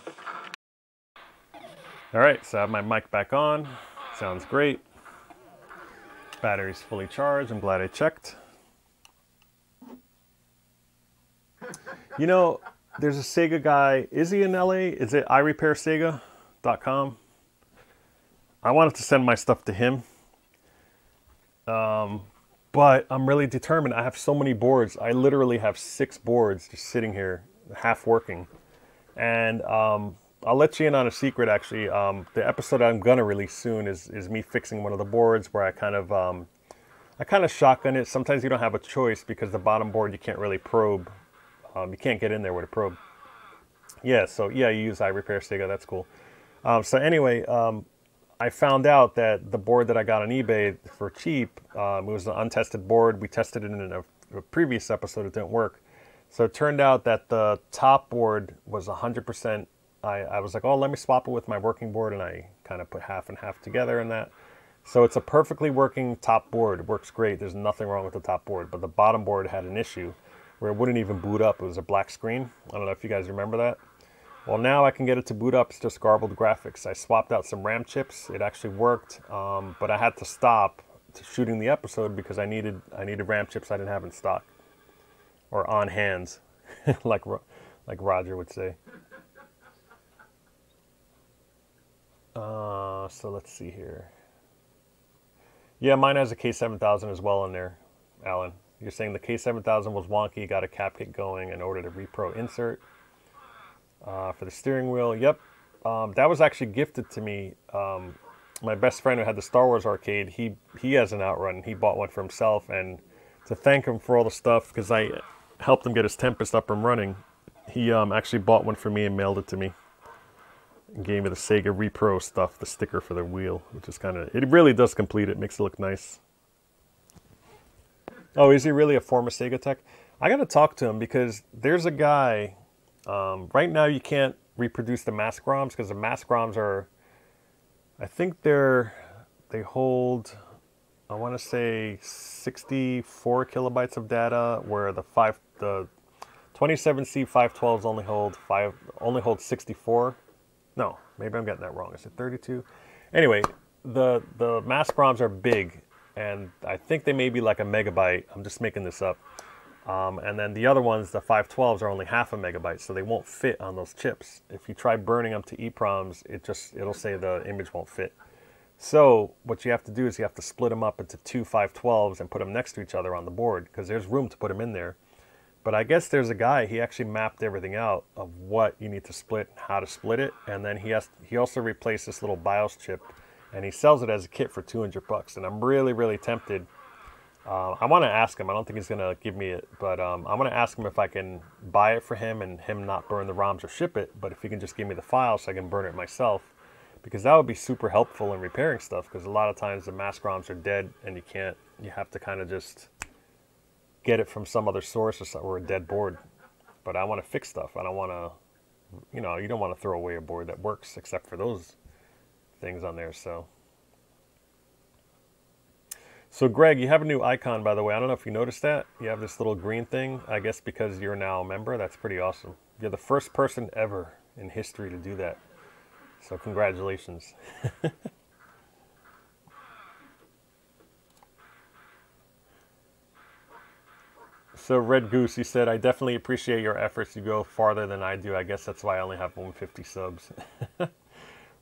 All right, so I have my mic back on. Sounds great. Battery's fully charged. I'm glad I checked. You know, there's a Sega guy. Is he in LA? Is it iRepairSega.com? I wanted to send my stuff to him. But I'm really determined. I have so many boards. I literally have 6 boards just sitting here, half working. And I'll let you in on a secret, actually. The episode I'm going to release soon is me fixing one of the boards where I kind of shotgun it. Sometimes you don't have a choice because the bottom board you can't really probe. You can't get in there with a probe. Yeah, so yeah, you use iRepairSega. That's cool. So anyway, I found out that the board that I got on eBay for cheap, it was an untested board. We tested it in a previous episode. It didn't work. So it turned out that the top board was 100%. I was like, oh, let me swap it with my working board, and I kind of put half and half together in that. So it's a perfectly working top board. It works great. There's nothing wrong with the top board, but the bottom board had an issue where it wouldn't even boot up. It was a black screen. I don't know if you guys remember that. Well, now I can get it to boot up. It's just garbled graphics. I swapped out some RAM chips. It actually worked, but I had to stop shooting the episode because I needed RAM chips I didn't have in stock or on hands, like Roger would say. So let's see here. Yeah, mine has a K7000 as well in there, Alan. You're saying the K7000 was wonky, got a cap kit going in order to repro insert. For the steering wheel, yep. That was actually gifted to me. My best friend who had the Star Wars arcade, he has an Outrun. He bought one for himself, and to thank him for all the stuff, because I helped him get his Tempest up and running, he actually bought one for me and mailed it to me. And gave me the Sega Repro stuff, the sticker for the wheel, which is kind of, it really does complete it, makes it look nice. Oh, is he really a former Sega tech? I got to talk to him because there's a guy Right now you can't reproduce the mask ROMs because the mask ROMs are, I think they hold, I want to say 64 kilobytes of data, where the 27C 512s only hold 64. No, maybe I'm getting that wrong. Is it 32? Anyway, the mask ROMs are big, and I think they may be like a megabyte. I'm just making this up. And then the other ones, the 512s, are only half a megabyte, so they won't fit on those chips. If you try burning them to EEPROMs, it'll say the image won't fit. So what you have to do is you have to split them up into two 512s and put them next to each other on the board, because there's room to put them in there. But I guess there's a guy, he actually mapped everything out of what you need to split, how to split it, and then he also replaced this little BIOS chip, and he sells it as a kit for $200. And I'm really, really tempted. I want to ask him. I don't think he's going to give me it, but I want to ask him if I can buy it for him and him not burn the ROMs or ship it, but if he can just give me the file so I can burn it myself, because that would be super helpful in repairing stuff, because a lot of times the mask ROMs are dead and you have to kind of just get it from some other source or a dead board. But I want to fix stuff. I don't want to, you don't want to throw away a board that works except for those things on there, So Greg, you have a new icon, by the way. I don't know if you noticed that. You have this little green thing, I guess because you're now a member. That's pretty awesome. You're the first person ever in history to do that. So congratulations. So Red Goose, he said, I definitely appreciate your efforts. You go farther than I do. I guess that's why I only have 150 subs.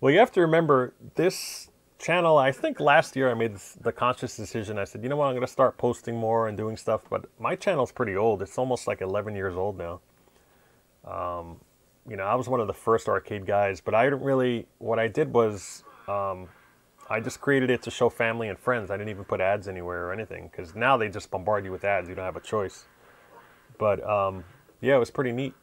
Well, you have to remember, this channel, I think last year I made the conscious decision. I said, you know what, I'm going to start posting more and doing stuff. But my channel's pretty old. It's almost like 11 years old now. I was one of the first arcade guys, but I didn't really, what I did was, I just created it to show family and friends. I didn't even put ads anywhere or anything, because now they just bombard you with ads. You don't have a choice. But yeah, it was pretty neat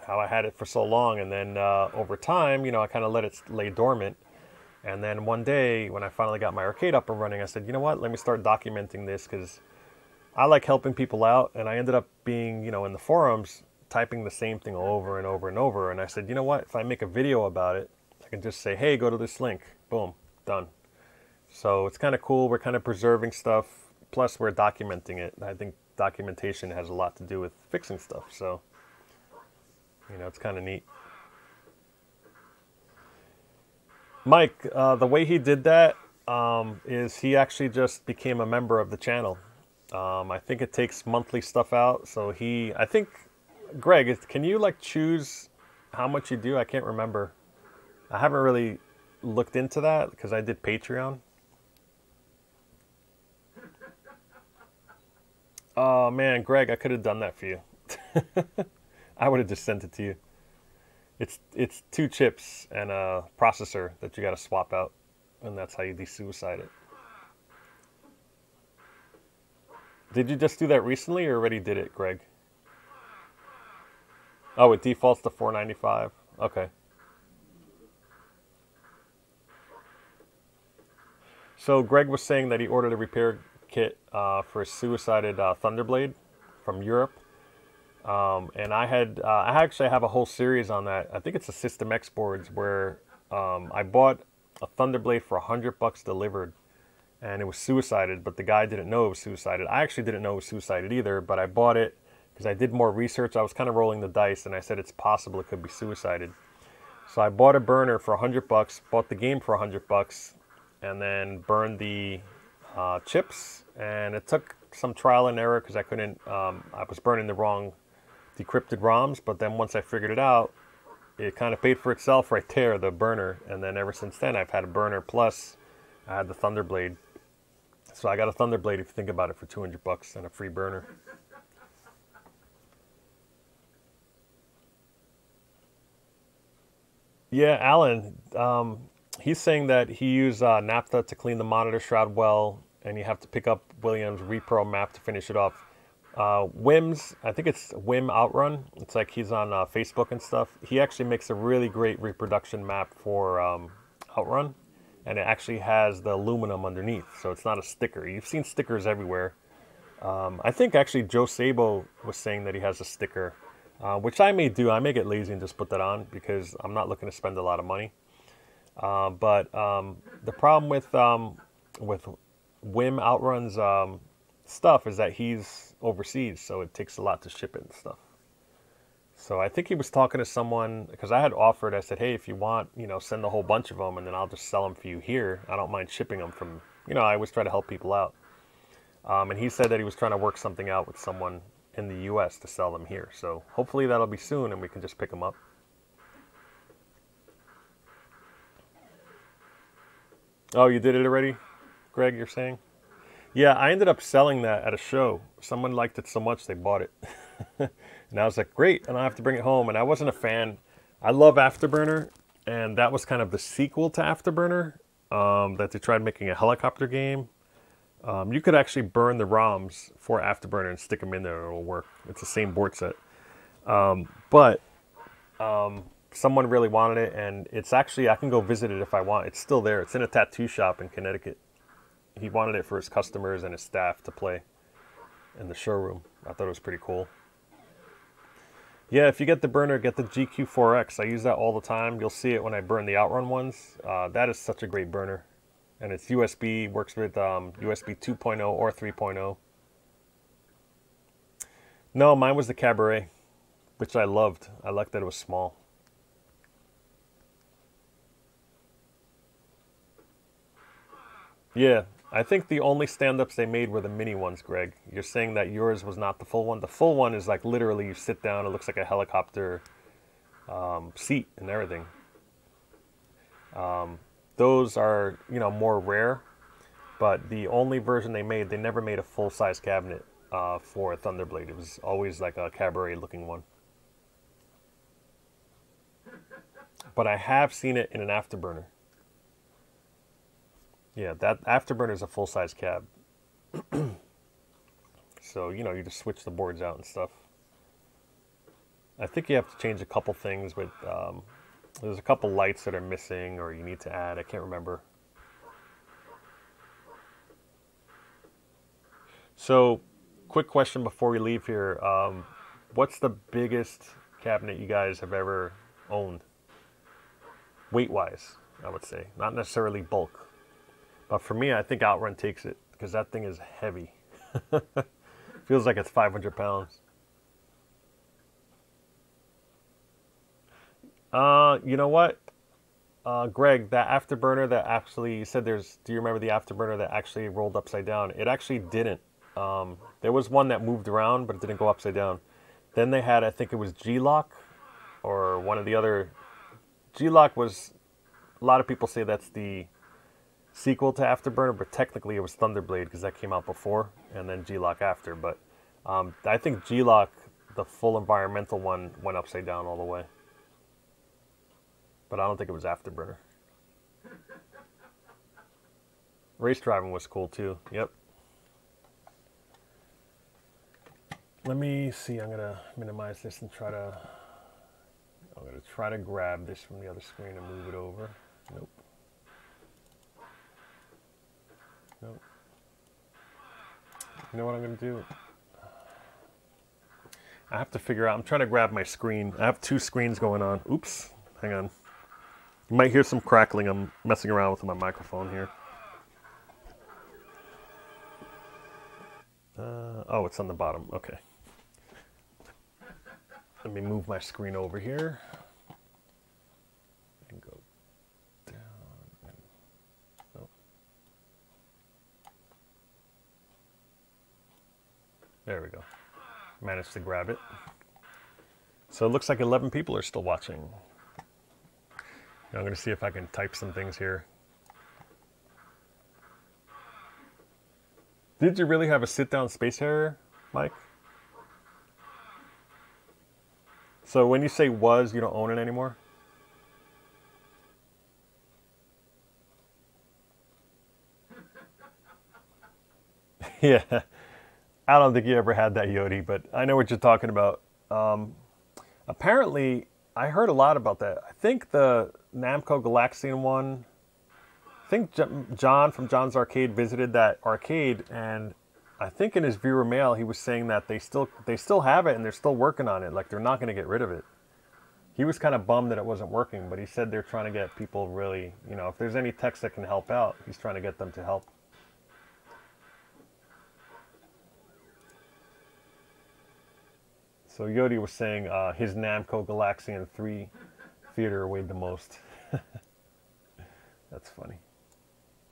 how I had it for so long. And then over time, I kind of let it lay dormant. And then one day when I finally got my arcade up and running, I said, you know what, let me start documenting this, because I like helping people out. And I ended up being, in the forums, typing the same thing over and over and over. And I said, you know what, if I make a video about it, I can just say, hey, go to this link. Boom, done. So it's kind of cool. We're kind of preserving stuff. Plus, we're documenting it. I think documentation has a lot to do with fixing stuff. So, it's kind of neat. Mike, the way he did that is he actually just became a member of the channel. I think it takes monthly stuff out. So I think, Greg, can you choose how much you do? I can't remember. I haven't really looked into that because I did Patreon. Oh man, Greg, I could have done that for you. I would have just sent it to you. It's 2 chips and a processor that you got to swap out, and that's how you de-suicide it. Did you just do that recently, or already did it, Greg? Oh, it defaults to $4.95. Okay. So Greg was saying that he ordered a repair kit for a suicided Thunderblade from Europe. And I actually have a whole series on that. I think it's a System X boards where I bought a Thunderblade for $100 delivered, and it was suicided, but the guy didn't know it was suicided. I actually didn't know it was suicided either, but I bought it because I did more research. I was kind of rolling the dice, and I said it's possible it could be suicided. So I bought a burner for $100, bought the game for $100, and then burned the chips. And it took some trial and error because I couldn't. I was burning the wrong decrypted ROMs, but then once I figured it out, it kind of paid for itself right there, the burner. And then ever since then, I've had a burner, plus I had the Thunderblade. So I got a Thunderblade, if you think about it, for $200 and a free burner. Yeah, Alan, he's saying that he used naphtha to clean the monitor shroud well, and you have to pick up William's repro map to finish it off. Wim's, I think it's Wim Outrun. It's like he's on Facebook and stuff. He actually makes a really great reproduction map for Outrun, and it actually has the aluminum underneath, so it's not a sticker. You've seen stickers everywhere. I think actually Joe Sabo was saying that he has a sticker. which I may do. I may get lazy and just put that on because I'm not looking to spend a lot of money. But the problem with Wim Outrun's stuff is that he's overseas, so it takes a lot to ship it and stuff. So I think he was talking to someone, because I had offered, I said, hey, if you want, you know, send a whole bunch of them and then I'll just sell them for you here. I don't mind shipping them from, you know, I always try to help people out. And he said that he was trying to work something out with someone in the US to sell them here. So hopefully that'll be soon and we can just pick them up. Oh, you did it already, Greg, you're saying? Yeah, I ended up selling that at a show. Someone liked it so much they bought it. And I was like, great, and I have to bring it home. And I wasn't a fan. I love Afterburner, and that was kind of the sequel to Afterburner, that they tried making a helicopter game. You could actually burn the ROMs for Afterburner and stick them in there and it'll work. It's the same board set. But someone really wanted it, and it's actually, I can go visit it if I want. It's still there. It's in a tattoo shop in Connecticut. He wanted it for his customers and his staff to play in the showroom. I thought it was pretty cool. Yeah, if you get the burner, get the GQ4X. I use that all the time. You'll see it when I burn the Outrun ones. That is such a great burner. And it's USB, works with USB 2.0 or 3.0. No, mine was the Cabaret, which I loved. I liked that it was small. Yeah, I think the only stand-ups they made were the mini ones, Greg. You're saying that yours was not the full one. The full one is like literally you sit down, it looks like a helicopter seat and everything. Those are, you know, more rare, but the only version they made, they never made a full-size cabinet for a Thunderblade. It was always like a Cabaret-looking one. But I have seen it in an Afterburner. Yeah, that Afterburner is a full-size cab. So, you know, you just switch the boards out and stuff. I think you have to change a couple things with, there's a couple lights that are missing or you need to add. I can't remember. So, quick question before we leave here. What's the biggest cabinet you guys have ever owned? Weight-wise, I would say. Not necessarily bulk. But for me, I think Outrun takes it because that thing is heavy. Feels like it's 500 pounds. You know what? Greg, that Afterburner that actually, you said there's, do you remember the Afterburner that actually rolled upside down? It actually didn't. There was one that moved around, but it didn't go upside down. Then they had, I think it was G-Lock or one of the other. G-Lock was, a lot of people say that's the sequel to Afterburner, but technically it was Thunderblade because that came out before, and then G-Lock after. But I think G-Lock, the full environmental one, went upside down all the way. But I don't think it was Afterburner. Race driving was cool too. Yep. Let me see. I'm gonna minimize this and try to. I'm gonna try to grab this from the other screen and move it over. Nope. Nope. You know what I'm gonna do? I have to figure out. I'm trying to grab my screen. I have two screens going on. Oops. Hang on. You might hear some crackling. I'm messing around with my microphone here. Oh, it's on the bottom. Okay. Let me move my screen over here. And go down. And, oh. There we go. Managed to grab it. So it looks like 11 people are still watching. Now I'm going to see if I can type some things here. Did you really have a sit-down Space Harrier, Mike? So when you say was, you don't own it anymore? Yeah. I don't think you ever had that, Yodi, but I know what you're talking about. Apparently, I heard a lot about that. I think the Namco Galaxian one, I think John from John's Arcade visited that arcade, and I think in his viewer mail he was saying that they still have it and they're still working on it. Like they're not going to get rid of it. He was kind of bummed that it wasn't working, but he said they're trying to get people really, you know, if there's any techs that can help out, he's trying to get them to help. So Yodi was saying his Namco Galaxian 3 theater weighed the most. That's funny.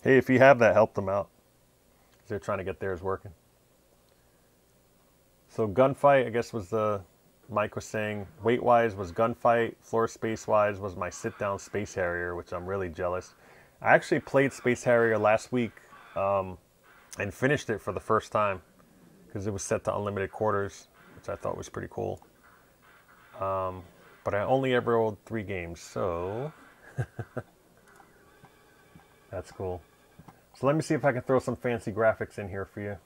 Hey, if you have that, help them out. They're trying to get theirs working. So gunfight, I guess, was the... Mike was saying weight-wise was gunfight, floor space-wise was my sit-down Space Harrier, which I'm really jealous. I actually played Space Harrier last week and finished it for the first time because it was set to unlimited quarters, which I thought was pretty cool. But I only ever rolled 3 games, so that's cool. So let me see if I can throw some fancy graphics in here for you.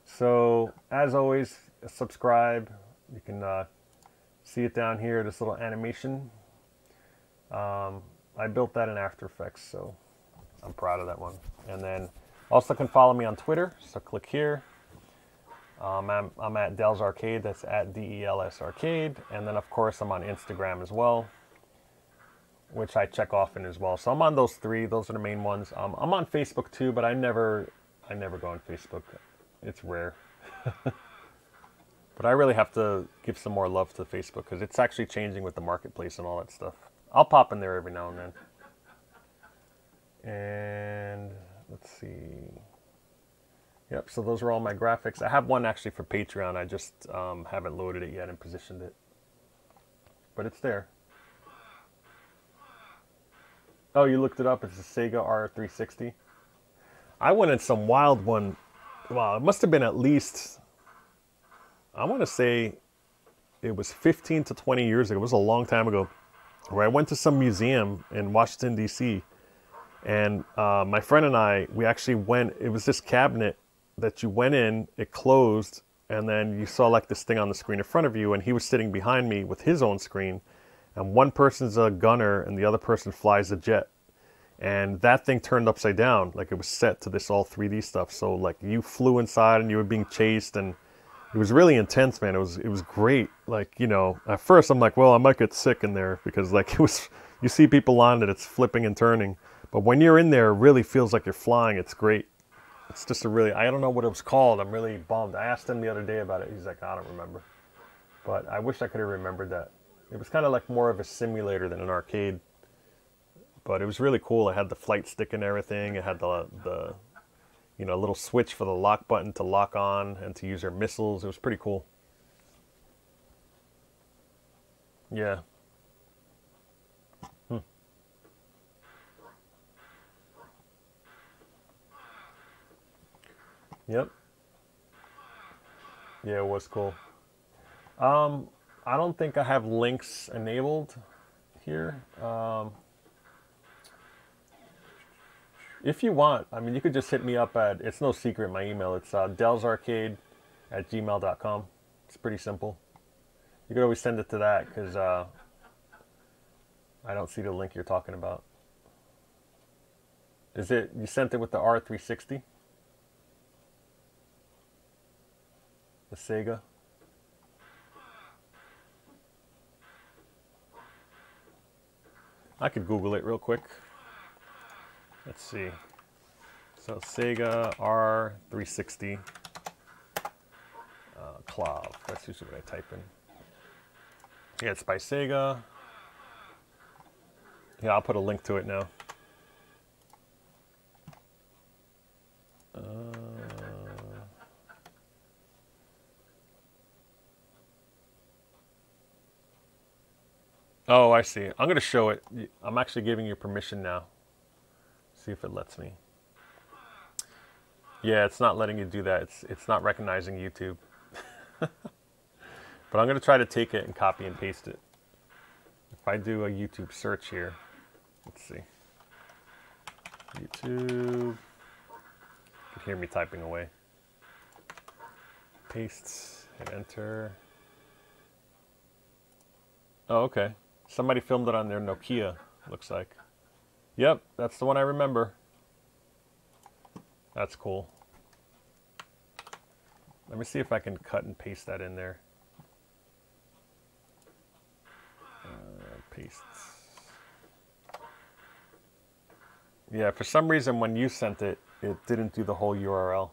So as always, subscribe. You can see it down here, this little animation. I built that in After Effects, so I'm proud of that one. And then also can follow me on Twitter, so click here. I'm at Del's Arcade, that's at DELS Arcade. And then of course I'm on Instagram as well, which I check often as well. So I'm on those 3, those are the main ones. I'm on Facebook too, but I never go on Facebook. It's rare. But I really have to give some more love to Facebook because it's actually changing with the marketplace and all that stuff. I'll pop in there every now and then. And let's see. Yep, so those are all my graphics. I have one actually for Patreon. I just haven't loaded it yet and positioned it. But it's there. Oh, you looked it up. It's a Sega R360. I went in some wild one. Wow, it must have been at least... I want to say it was 15 to 20 years ago. It was a long time ago, where I went to some museum in Washington, D.C. And my friend and I, we actually went, it was this cabinet that you went in, it closed, and then you saw like this thing on the screen in front of you, and he was sitting behind me with his own screen. And one person's a gunner, and the other person flies a jet. And that thing turned upside down, like it was set to this all 3D stuff. So like you flew inside and you were being chased, and it was really intense, man. It was great. Like, you know, at first I'm like, well, I might get sick in there because like it was, you see people on it, it's flipping and turning. But when you're in there, it really feels like you're flying. It's great. It's just a really, I don't know what it was called. I'm really bummed. I asked him the other day about it. He's like, I don't remember. But I wish I could have remembered that. It was kind of like more of a simulator than an arcade. But it was really cool. It had the flight stick and everything. It had the you know, little switch for the lock button to lock on and to use your missiles. It was pretty cool. Yeah. Yep. Yeah, it was cool. I don't think I have links enabled here. If you want, I mean, you could just hit me up at, it's no secret, my email. It's delsarcade@gmail.com. It's pretty simple. You could always send it to that because I don't see the link you're talking about. Is it, you sent it with the R360? The Sega? I could Google it real quick. Let's see. So Sega R360 Clav. That's usually what I type in. Yeah, it's by Sega. Yeah, I'll put a link to it now. Oh, I see. I'm going to show it. I'm actually giving you permission now. See if it lets me. Yeah, it's not letting you do that. It's not recognizing YouTube. But I'm going to try to take it and copy and paste it. If I do a YouTube search here, let's see. YouTube. You can hear me typing away. Paste, hit enter. Oh, okay. Somebody filmed it on their Nokia, looks like. Yep, that's the one I remember. That's cool. Let me see if I can cut and paste that in there. Paste. Yeah, for some reason when you sent it, it didn't do the whole URL.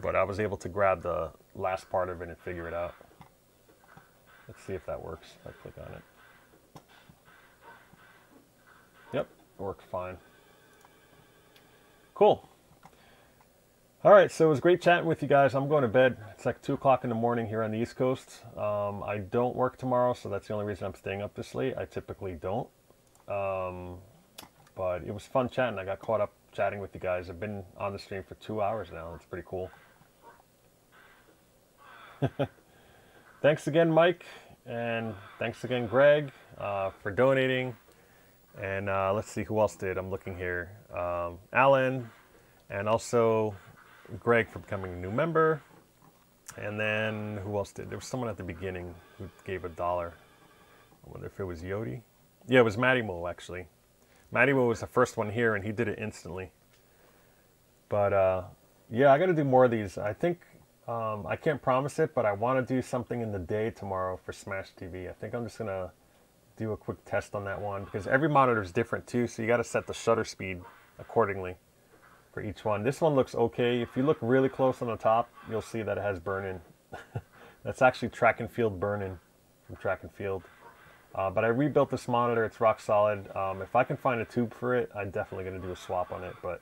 But I was able to grab the last part of it and figure it out. Let's see if that works. If I click on it. Yep, worked fine. Cool. All right, so it was great chatting with you guys. I'm going to bed. It's like 2 o'clock in the morning here on the East Coast. I don't work tomorrow, so that's the only reason I'm staying up this late. I typically don't. But it was fun chatting. I got caught up chatting with you guys. I've been on the stream for 2 hours now. It's pretty cool. Thanks again, Mike. And thanks again, Greg, for donating. And let's see who else did. I'm looking here. Alan, and also Greg for becoming a new member. And then who else did? There was someone at the beginning who gave $1. I wonder if it was Yodi. Yeah, it was Matty Mo, actually. Matty Mo was the first one here, and he did it instantly. But yeah, I got to do more of these. I think I can't promise it, but I want to do something in the day tomorrow for Smash TV. I think I'm just going to do a quick test on that one, because every monitor is different too, so you got to set the shutter speed accordingly for each one. This one looks okay. If you look really close on the top, you'll see that it has burn-in. That's actually track and field burn-in from track and field. But I rebuilt this monitor. It's rock solid. If I can find a tube for it, I'm definitely going to do a swap on it. But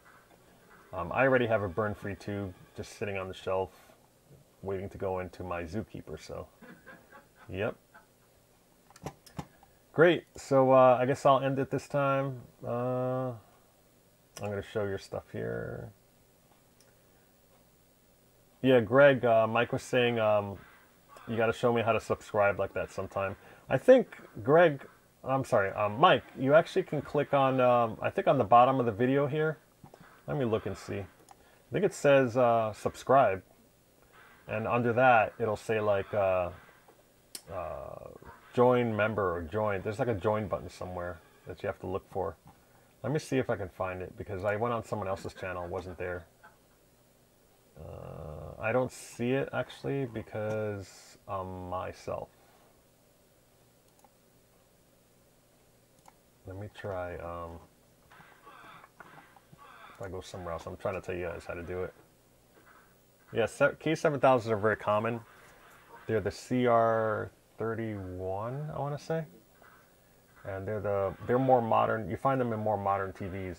I already have a burn-free tube just sitting on the shelf waiting to go into my Zookeeper. So, yep. Great. So I guess I'll end it this time. I'm going to show your stuff here. Yeah, Greg, Mike was saying you got to show me how to subscribe like that sometime. I think, Greg, I'm sorry, Mike, you actually can click on, I think on the bottom of the video here. Let me look and see. I think it says subscribe. And under that, it'll say like join member or join. There's like a join button somewhere that you have to look for. Let me see if I can find it, because I went on someone else's channel, it wasn't there. I don't see it actually because I'm myself. Let me try, if I go somewhere else, I'm trying to tell you guys how to do it. Yeah, K7000s are very common. They're the CR31, I want to say. And they're more modern. You find them in more modern TVs.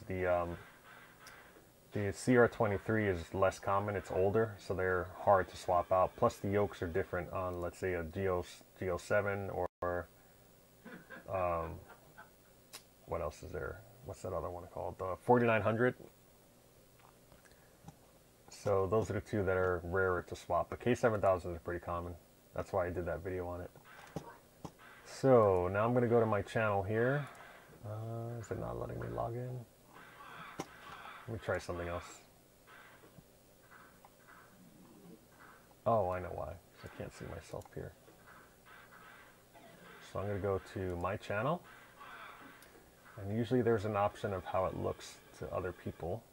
The CR23 is less common. It's older, so they're hard to swap out. Plus, the yokes are different on, let's say, a Geo7 or what else is there? What's that other one called? The 4900. So those are the two that are rarer to swap. But K7000 is pretty common. That's why I did that video on it. So now I'm going to go to my channel here. Is it not letting me log in? Let me try something else. Oh, I know why. I can't see myself here. So I'm going to go to my channel. And usually there's an option of how it looks to other people.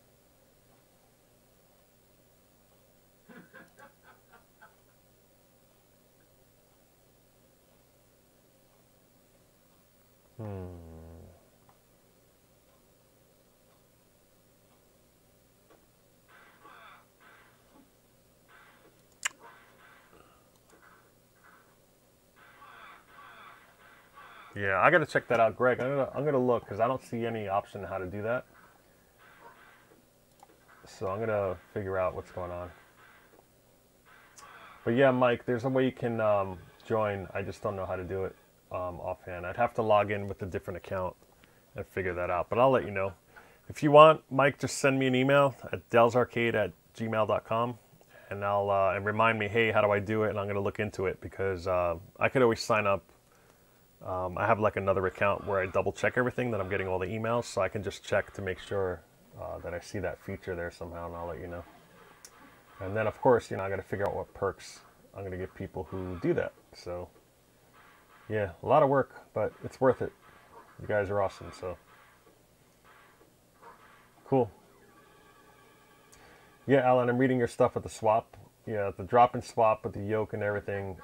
Yeah, I gotta check that out, Greg. I'm gonna look, because I don't see any option how to do that. So I'm gonna figure out what's going on. But yeah, Mike, there's a way you can join. I just don't know how to do it offhand. I'd have to log in with a different account and figure that out. But I'll let you know. If you want, Mike, just send me an email at delsarcade@gmail.com, and and remind me, hey, how do I do it? And I'm gonna look into it, because I could always sign up. I have like another account where I double check everything, that I'm getting all the emails, so I can just check to make sure that I see that feature there somehow, and I'll let you know. And then, of course, I got to figure out what perks I'm going to give people who do that. So, yeah, a lot of work, but it's worth it. You guys are awesome, so. Cool. Yeah, Alan, I'm reading your stuff with the swap. Yeah, the drop and swap with the yoke and everything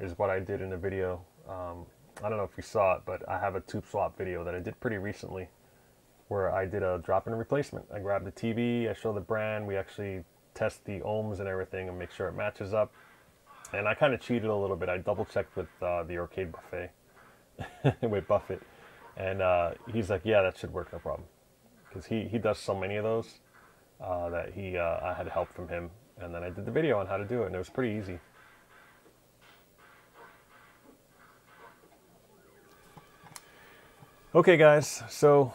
is what I did in the video. I don't know if you saw it, but I have a tube swap video that I did pretty recently where I did a drop-in replacement. I grabbed the TV, I show the brand, we actually test the ohms and everything and make sure it matches up. And I kind of cheated a little bit. I double-checked with the arcade buffet, with Buffett. And he's like, yeah, that should work, no problem. Because he does so many of those that I had help from him. And then I did the video on how to do it, and it was pretty easy. Okay, guys, so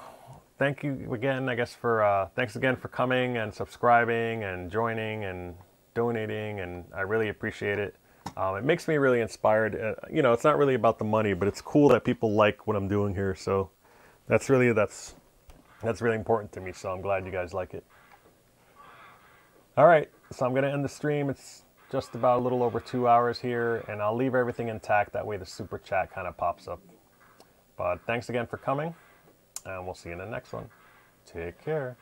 thank you again, I guess, for thanks again for coming and subscribing and joining and donating, and I really appreciate it. It makes me really inspired. You know, it's not really about the money, but it's cool that people like what I'm doing here. So that's really important to me. So I'm glad you guys like it. All right, so I'm gonna end the stream. It's just about a little over 2 hours here, and I'll leave everything intact. That way the super chat kind of pops up. But thanks again for coming, and we'll see you in the next one. Take care.